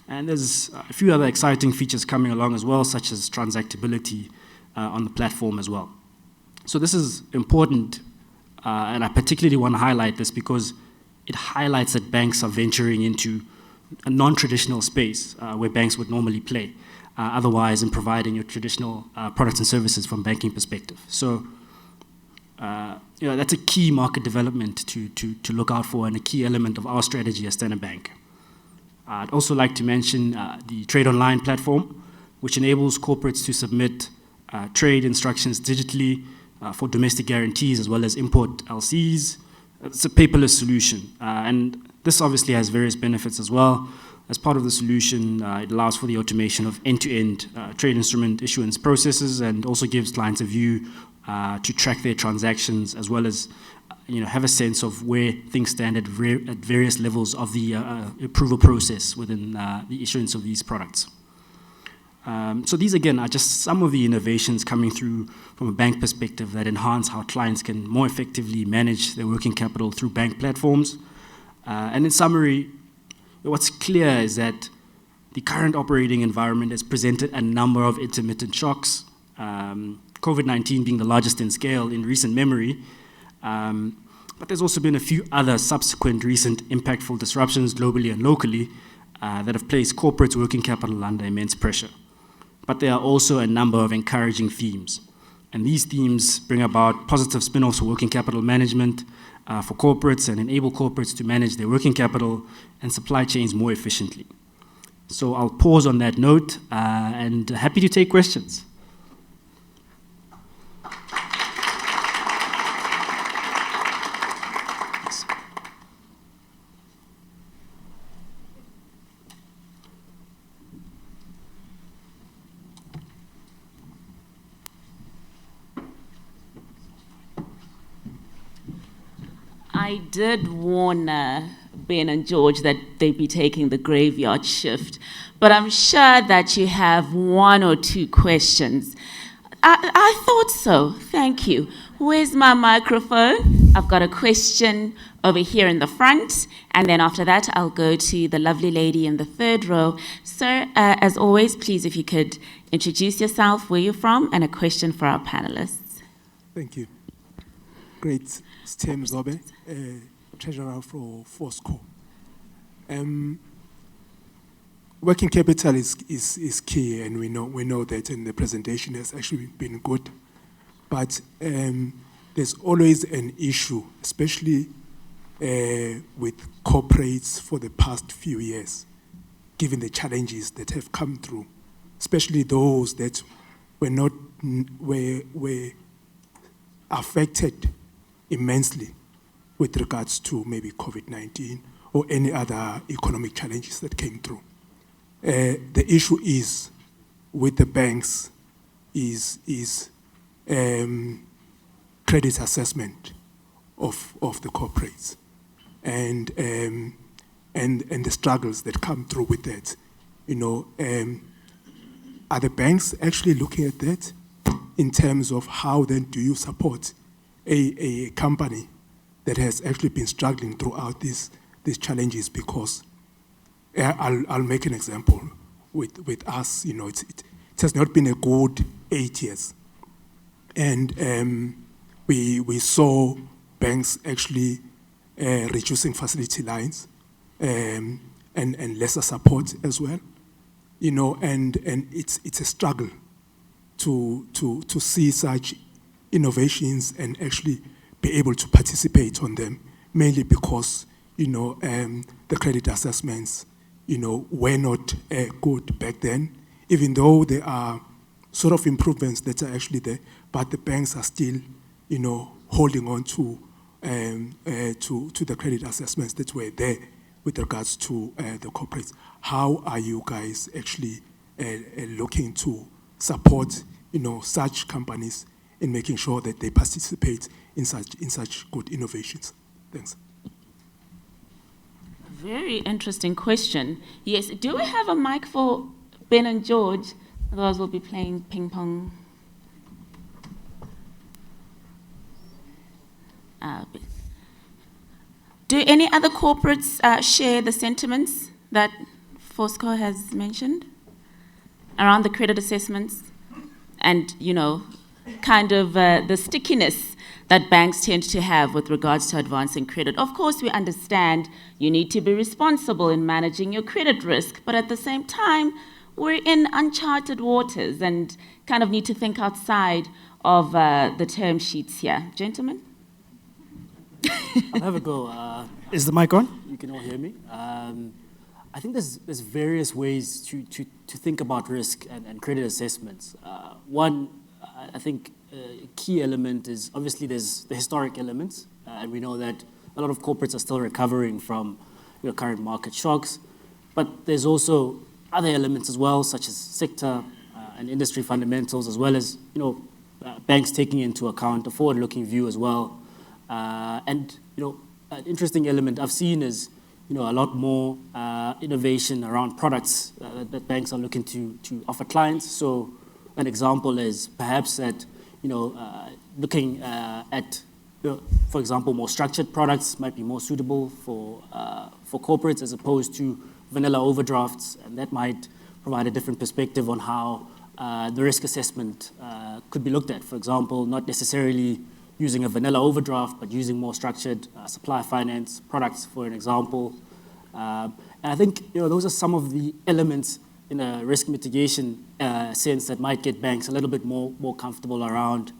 And there's a few other exciting features coming along as well, such as transactability on the platform as well. So this is important, and I particularly want to highlight this because it highlights that banks are venturing into a non-traditional space where banks would normally play, otherwise in providing your traditional products and services from banking perspective. So that's a key market development to look out for and a key element of our strategy as Standard Bank. I'd also like to mention the Trade Online platform, which enables corporates to submit trade instructions digitally for domestic guarantees as well as import LCs. It's a paperless solution, and this obviously has various benefits as well. As part of the solution, it allows for the automation of end-to-end trade instrument issuance processes and also gives clients a view to track their transactions as well as have a sense of where things stand at various levels of the approval process within the issuance of these products. So these, again, are just some of the innovations coming through from a bank perspective that enhance how clients can more effectively manage their working capital through bank platforms. And in summary, what's clear is that the current operating environment has presented a number of intermittent shocks, COVID-19 being the largest in scale in recent memory. But there's also been a few other subsequent recent impactful disruptions globally and locally that have placed corporates' working capital under immense pressure. But there are also a number of encouraging themes. And these themes bring about positive spin-offs for working capital management for corporates and enable corporates to manage their working capital and supply chains more efficiently. So I'll pause on that note and happy to take questions. I did warn Ben and George that they'd be taking the graveyard shift, but I'm sure that you have one or two questions. I thought so. Thank you. Where's my microphone? I've got a question over here in the front, and then after that, I'll go to the lovely lady in the third row. Sir, as always, please, if you could introduce yourself, where you're from, and a question for our panelists. Thank you. Great. Tim Zobe, treasurer for Fosco. Working capital is key, and we know that, and the presentation has actually been good. But there's always an issue, especially with corporates for the past few years, given the challenges that have come through, especially those that were affected immensely with regards to maybe COVID-19 or any other economic challenges that came through. The issue is with the banks is credit assessment of the corporates and the struggles that come through with that. Are the banks actually looking at that in terms of how then do you support a company that has actually been struggling throughout these challenges? Because I'll make an example with us. It has not been a good 8 years, and we saw banks actually reducing facility lines, and lesser support as well, you know, and it's a struggle to see such innovations and actually be able to participate on them, mainly because, you know, the credit assessments, you know, were not good back then, even though there are sort of improvements that are actually there, but the banks are still, you know, holding on to the credit assessments that were there with regards to the corporates. How are you guys actually looking to support, you know, such companies in making sure that they participate in such good innovations? Thanks. Very interesting question. Yes, do we have a mic for Ben and George? Otherwise we'll be playing ping pong. Do any other corporates share the sentiments that Fosco has mentioned around the credit assessments and, you know, kind of the stickiness that banks tend to have with regards to advancing credit? Of course, we understand you need to be responsible in managing your credit risk, but at the same time, we're in uncharted waters and kind of need to think outside of the term sheets here. Gentlemen? I'll have a go. Is the mic on? You can all hear me. I think there's various ways to think about risk and credit assessments. One, I think a key element is obviously there's the historic elements, and we know that a lot of corporates are still recovering from, you know, current market shocks. But there's also other elements as well, such as sector and industry fundamentals, as well as, you know, banks taking into account a forward-looking view as well. And, you know, an interesting element I've seen is, you know, a lot more innovation around products that banks are looking to offer clients. So an example is perhaps that, you know, looking at, you know, for example, more structured products might be more suitable for corporates as opposed to vanilla overdrafts, and that might provide a different perspective on how the risk assessment could be looked at. For example, not necessarily using a vanilla overdraft, but using more structured supply finance products, for an example. And I think, you know, those are some of the elements in a risk mitigation sense that might get banks a little bit more comfortable around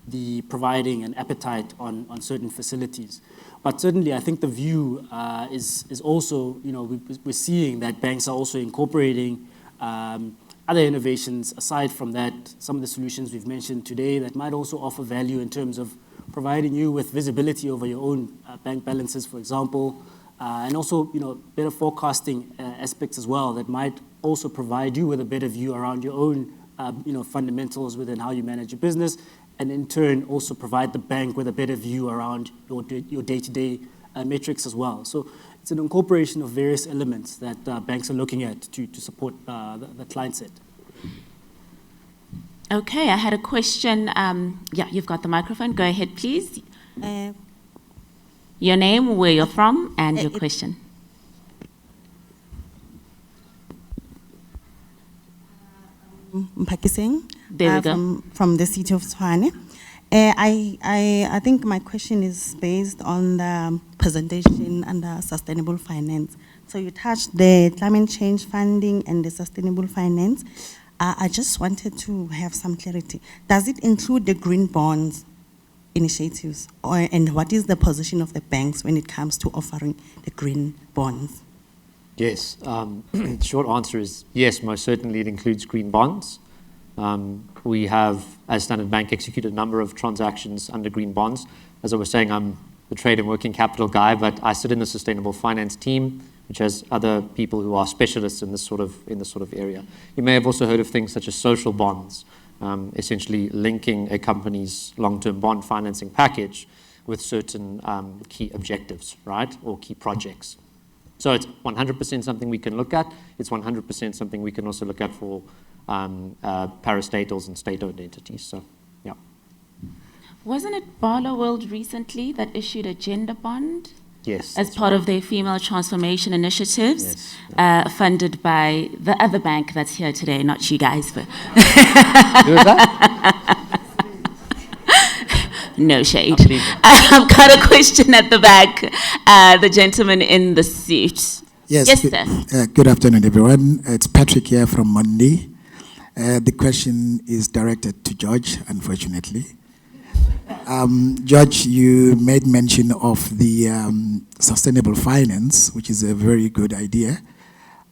the providing an appetite on certain facilities. But certainly, I think the view is also, you know, we're seeing that banks are also incorporating other innovations aside from that, some of the solutions we've mentioned today that might also offer value in terms of providing you with visibility over your own bank balances, for example, and also, you know, better forecasting aspects as well that might also provide you with a better view around your own, you know, fundamentals within how you manage your business, and in turn also provide the bank with a better view around your day-to-day metrics as well. So it's an incorporation of various elements that banks are looking at to support the client set. Okay, I had a question. Yeah, you've got the microphone. Go ahead, please. Your name, where you're from, and your question. Mpaki Singh, There we go. from the city of Tshwane. I think my question is based on the presentation under sustainable finance. So you touched the climate change funding and the sustainable finance. I just wanted to have some clarity. Does it include the green bonds initiatives, and what is the position of the banks when it comes to offering the green bonds? Yes. Short answer is yes, most certainly it includes green bonds. We have, as Standard Bank, executed a number of transactions under green bonds. As I was saying, I'm the trade and working capital guy, but I sit in the sustainable finance team, which has other people who are specialists in this sort of area. You may have also heard of things such as social bonds, essentially linking a company's long-term bond financing package with certain key objectives, right, or key projects. So it's 100% something we can look at. It's 100% something we can also look at for parastatals and state-owned entities. So, yeah. Wasn't it Barlow World recently that issued a gender bond? Yes. As part of their female transformation initiatives, Yes. funded by the other bank that's here today, not you guys, but Who was that? no shade. Unbelievable. I've got a question at the back. The gentleman in the suit. Yes. Yes, good, sir. good afternoon, everyone. It's Patrick here from Monday. The question is directed to George, unfortunately. George, you made mention of the sustainable finance, which is a very good idea.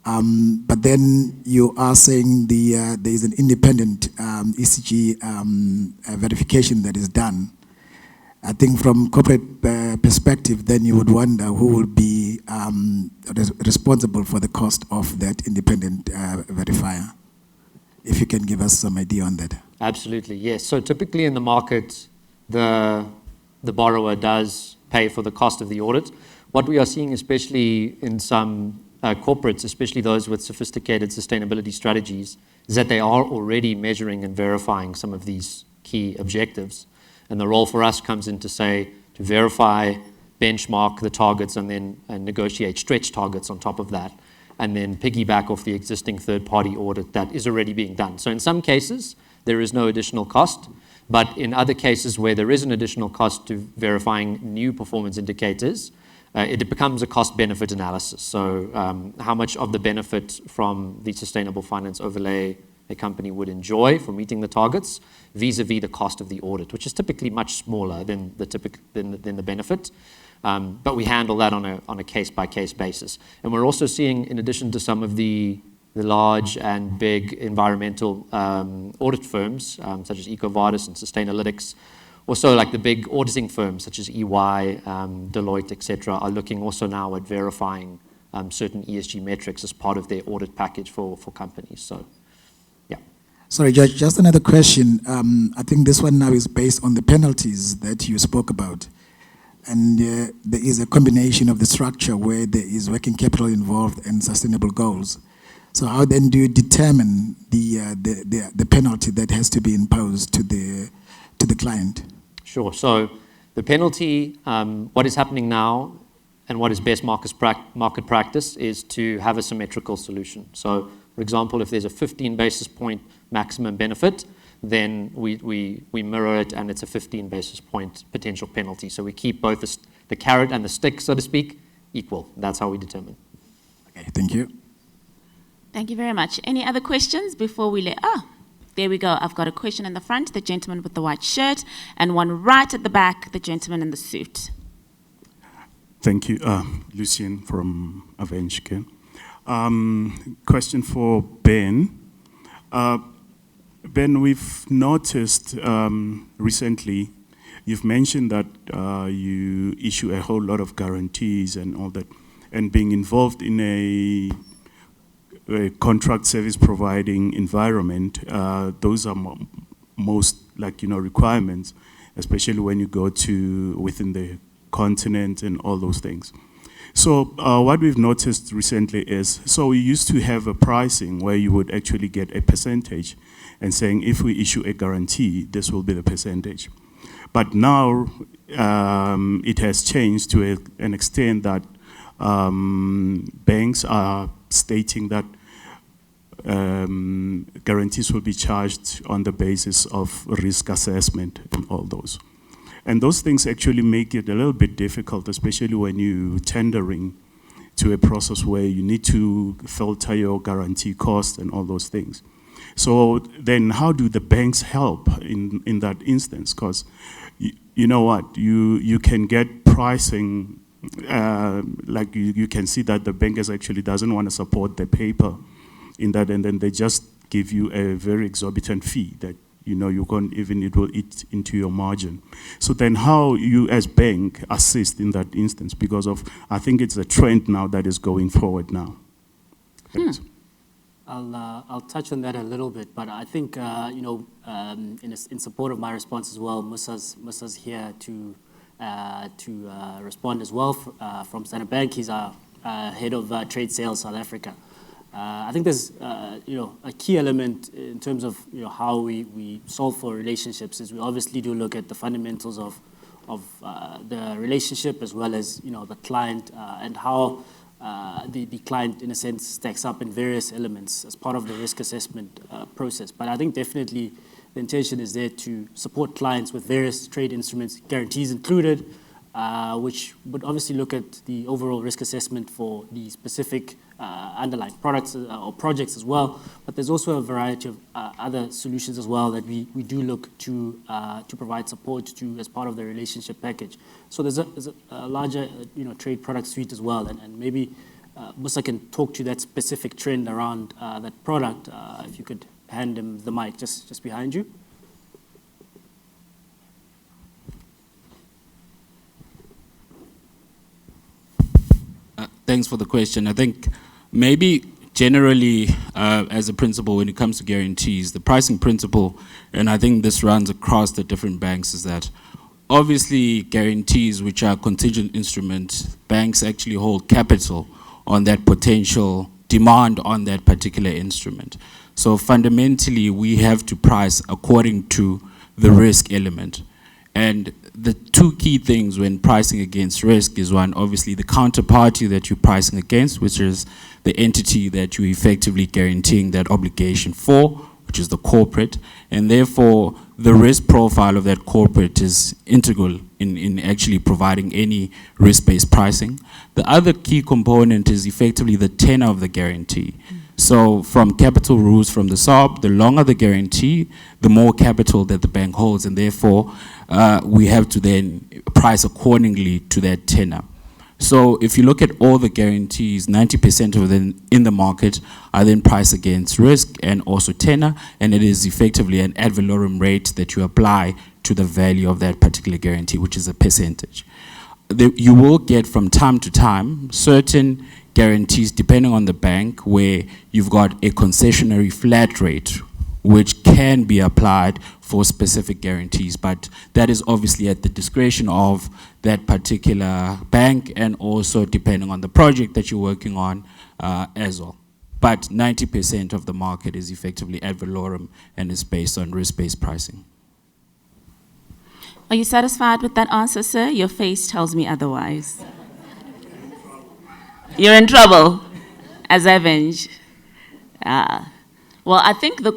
But then you are saying there is an independent ECG verification that is done. I think from corporate perspective, then you would wonder who will be responsible for the cost of that independent verifier. If you can give us some idea on that. Absolutely, yes. So typically in the market, the borrower does pay for the cost of the audit. What we are seeing, especially in some corporates, especially those with sophisticated sustainability strategies, is that they are already measuring and verifying some of these key objectives. And the role for us comes in to say, to verify, benchmark the targets, and then negotiate stretch targets on top of that, and then piggyback off the existing third-party audit that is already being done. So in some cases, there is no additional cost, but in other cases where there is an additional cost to verifying new performance indicators, it becomes a cost-benefit analysis. So how much of the benefit from the sustainable finance overlay a company would enjoy for meeting the targets vis-a-vis the cost of the audit, which is typically much smaller than the benefit. But we handle that on a case-by-case basis. And we're also seeing, in addition to some of the large and big environmental audit firms, such as EcoVadis and Sustainalytics, also like the big auditing firms such as EY, Deloitte, etc., are looking also now at verifying certain ESG metrics as part of their audit package for companies. So, yeah. Sorry, Judge, just another question. I think this one now is based on the penalties that you spoke about. And there is a combination of the structure where there is working capital involved and sustainable goals. So how then do you determine the penalty that has to be imposed to the client? Sure. So the penalty, what is happening now and what is best market practice is to have a symmetrical solution. So, for example, if there's a 15 basis point maximum benefit, then we mirror it and it's a 15 basis point potential penalty. So we keep both the carrot and the stick, so to speak, equal. That's how we determine. Okay, thank you. Thank you very much. Any other questions before we there we go. I've got a question in the front, the gentleman with the white shirt, and one right at the back, the gentleman in the suit. Thank you. Lucien from Avengecare. Question for Ben. Ben, we've noticed recently, you've mentioned that you issue a whole lot of guarantees and all that, and being involved in a contract service providing environment, those are most requirements, especially when you go to within the continent and all those things. So what we've noticed recently is, so we used to have a pricing where you would actually get a percentage and saying if we issue a guarantee, this will be the percentage. But now it has changed to an extent that banks are stating that guarantees will be charged on the basis of risk assessment and all those. And those things actually make it a little bit difficult, especially when you're tendering to a process where you need to filter your guarantee cost and all those things. So then how do the banks help in that instance? Because you know what, you can get pricing, like you can see that the bankers actually doesn't want to support the paper in that, and then they just give you a very exorbitant fee that you can't even, it will eat into your margin. So then how you as bank assist in that instance? Because I think it's a trend now that is going forward now. Thanks. I'll touch on that a little bit, but I think in support of my response as well, Musa's here to respond as well from Standard Bank. He's our head of trade sales South Africa. I think there's a key element in terms of how we solve for relationships is we obviously do look at the fundamentals of the relationship as well as the client and how the client in a sense stacks up in various elements as part of the risk assessment process. But I think definitely the intention is there to support clients with various trade instruments, guarantees included, which would obviously look at the overall risk assessment for the specific underlying products or projects as well. But there's also a variety of other solutions as well that we do look to provide support to as part of the relationship package. So there's a larger trade product suite as well, and maybe Musa can talk to that specific trend around that product. If you could hand him the mic just behind you. Thanks for the question. I think maybe generally, as a principle, when it comes to guarantees, the pricing principle, and I think this runs across the different banks, is that obviously guarantees, which are contingent instruments, banks actually hold capital on that potential demand on that particular instrument. So fundamentally, we have to price according to the risk element. And the two key things when pricing against risk is, one, obviously the counterparty that you're pricing against, which is the entity that you're effectively guaranteeing that obligation for, which is the corporate, and therefore the risk profile of that corporate is integral in actually providing any risk-based pricing. The other key component is effectively the tenor of the guarantee. So from capital rules from the SARB, the longer the guarantee, the more capital that the bank holds, and therefore we have to then price accordingly to that tenor. So if you look at all the guarantees, 90% of them in the market are then priced against risk and also tenor, and it is effectively an ad valorem rate that you apply to the value of that particular guarantee, which is a percentage. You will get from time to time certain guarantees, depending on the bank, where you've got a concessionary flat rate, which can be applied for specific guarantees, but that is obviously at the discretion of that particular bank and also depending on the project that you're working on as well. But 90% of the market is effectively ad valorem and is based on risk-based pricing. Are you satisfied with that answer, sir? Your face tells me otherwise. You're in trouble, as Avenge. Well, I think the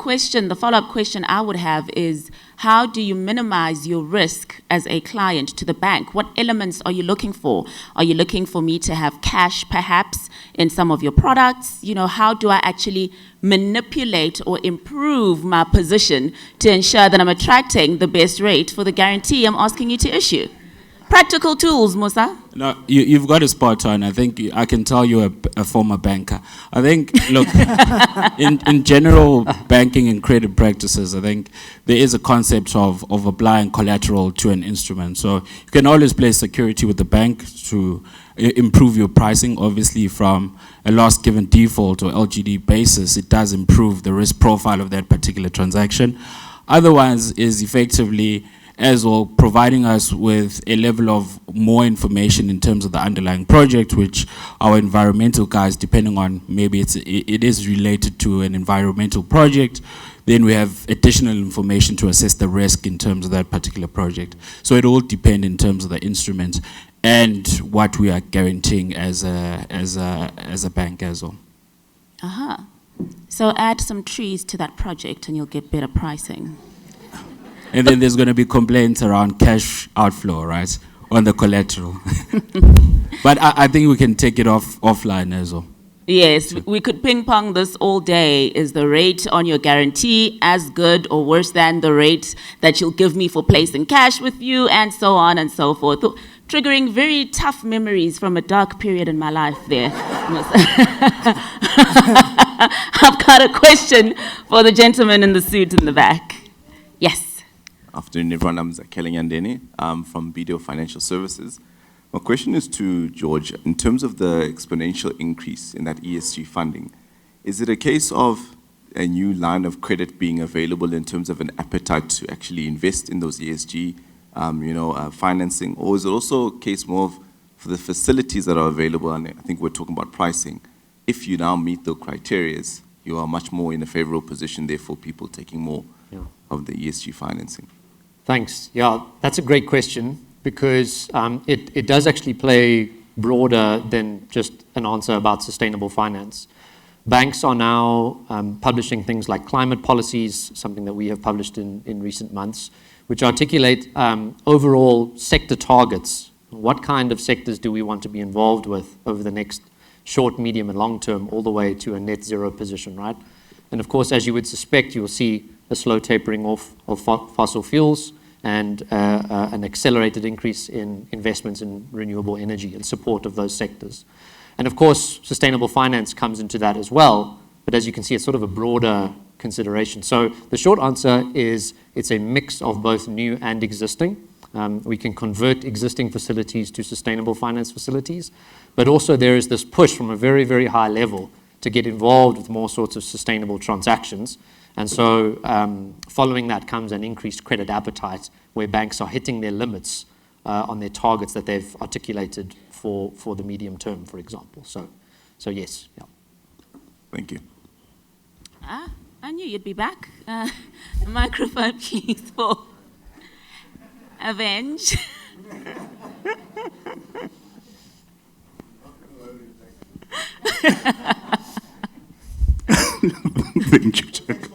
follow-up question I would have is, how do you minimize your risk as a client to the bank? What elements are you looking for? Are you looking for me to have cash, perhaps, in some of your products? You know, how do I actually manipulate or improve my position to ensure that I'm attracting the best rate for the guarantee I'm asking you to issue? Practical tools, Musa. No, you've got a spot on. I think I can tell you're a former banker. I think, look, in general banking and credit practices, I think there is a concept of applying collateral to an instrument. So you can always place security with the bank to improve your pricing. Obviously, from a loss given default or LGD basis, it does improve the risk profile of that particular transaction. Otherwise, is effectively as well providing us with a level of more information in terms of the underlying project, which our environmental guys, depending on maybe it is related to an environmental project, then we have additional information to assess the risk in terms of that particular project. So it all depends in terms of the instrument and what we are guaranteeing as a bank as well. So add some trees to that project and you'll get better pricing. And then there's going to be complaints around cash outflow, right, on the collateral. But I think we can take it offline as well. Yes, we could ping pong this all day. Is the rate on your guarantee as good or worse than the rate that you'll give me for placing cash with you, and so on and so forth. Triggering very tough memories from a dark period in my life there. I've got a question for the gentleman in the suit in the back. Yes. Afternoon, everyone. I'm Zakele Nyandeni. I'm from BDO Financial Services. My question is to George. In terms of the exponential increase in that ESG funding, is it a case of a new line of credit being available in terms of an appetite to actually invest in those ESG financing, or is it also a case more of for the facilities that are available? And I think we're talking about pricing. If you now meet the criteria, you are much more in a favorable position, therefore people taking more of the ESG financing. Thanks. Yeah, that's a great question because it does actually play broader than just an answer about sustainable finance. Banks are now publishing things like climate policies, something that we have published in recent months, which articulate overall sector targets What kind of sectors do we want to be involved with over the next short, medium, and long term, all the way to a net zero position, right? And of course, as you would suspect, you'll see a slow tapering off of fossil fuels and an accelerated increase in investments in renewable energy in support of those sectors. And of course, sustainable finance comes into that as well, but as you can see, it's sort of a broader consideration. So the short answer is it's a mix of both new and existing. We can convert existing facilities to sustainable finance facilities, but also there is this push from a very, very high level to get involved with more sorts of sustainable transactions. And so following that comes an increased credit appetite where banks are hitting their limits on their targets that they've articulated for the medium term, for example. So yes. Yeah. Thank you. I knew you'd be back. Microphone, please, for Avenge. Thank you, Jack.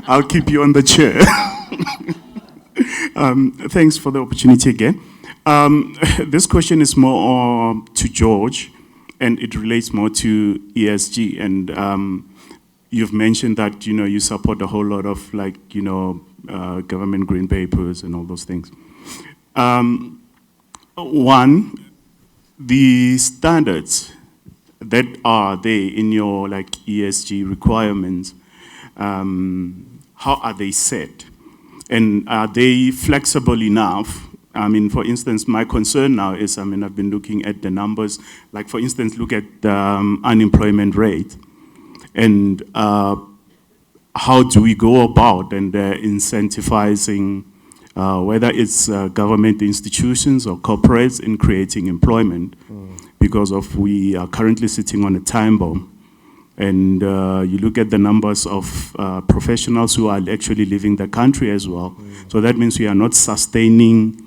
I'll keep you on the chair. Thanks for the opportunity again. This question is more to George, and it relates more to ESG. And you've mentioned that you support a whole lot of government green papers and all those things. One, the standards that are there in your ESG requirements, how are they set? And are they flexible enough? I mean, for instance, my concern now is, I've been looking at the numbers, for instance, look at the unemployment rate. And how do we go about incentivizing, whether it's government institutions or corporates in creating employment? Because we are currently sitting on a time bomb. And you look at the numbers of professionals who are actually leaving the country as well. So that means we are not sustaining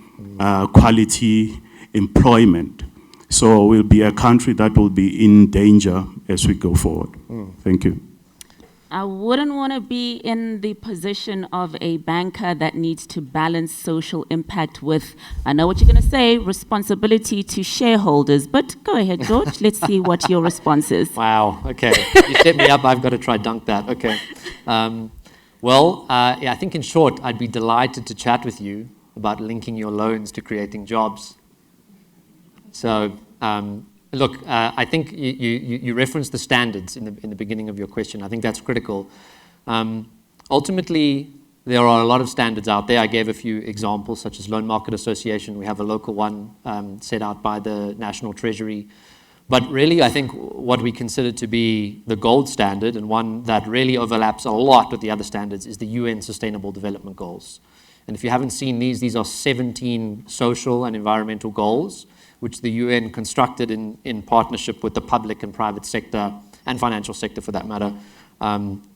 quality employment. So we'll be a country that will be in danger as we go forward. Thank you. I wouldn't want to be in the position of a banker that needs to balance social impact with, I know what you're going to say, responsibility to shareholders. But go ahead, George. Let's see what your response is. Wow, okay. You set me up, I've got to try dunk that. Okay. I think in short, I'd be delighted to chat with you about linking your loans to creating jobs. So, look, I think you referenced the standards in the beginning of your question. I think that's critical. Ultimately, there are a lot of standards out there. I gave a few examples, such as Loan Market Association. We have a local one set out by the National Treasury. But really, I think what we consider to be the gold standard, and one that really overlaps a lot with the other standards, is the UN Sustainable Development Goals. And if you haven't seen these are 17 social and environmental goals, which the UN constructed in partnership with the public and private sector, and financial sector for that matter,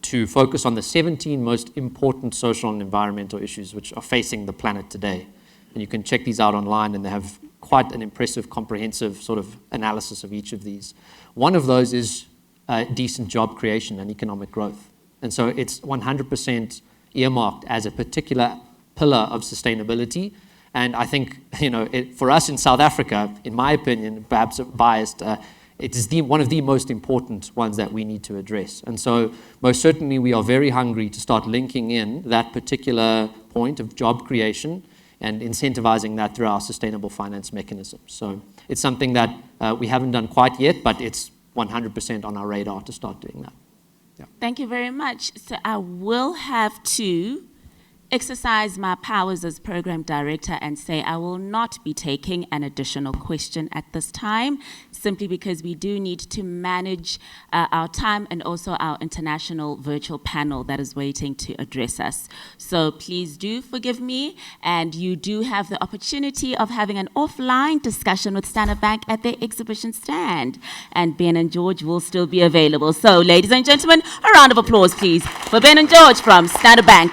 to focus on the 17 most important social and environmental issues which are facing the planet today. And you can check these out online, and they have quite an impressive, comprehensive sort of analysis of each of these. One of those is decent job creation and economic growth. And so it's 100% earmarked as a particular pillar of sustainability. And I think, for us in South Africa, in my opinion, perhaps biased, it is one of the most important ones that we need to address. And so most certainly we are very hungry to start linking in that particular point of job creation and incentivizing that through our sustainable finance mechanism. So it's something that we haven't done quite yet, but it's 100% on our radar to start doing that. Yeah. Thank you very much. So I will have to exercise my powers as program director and say I will not be taking an additional question at this time, simply because we do need to manage our time and also our international virtual panel that is waiting to address us. So please do forgive me, and you do have the opportunity of having an offline discussion with Standard Bank at their exhibition stand, and Ben and George will still be available. So ladies and gentlemen, a round of applause please for Ben and George from Standard Bank.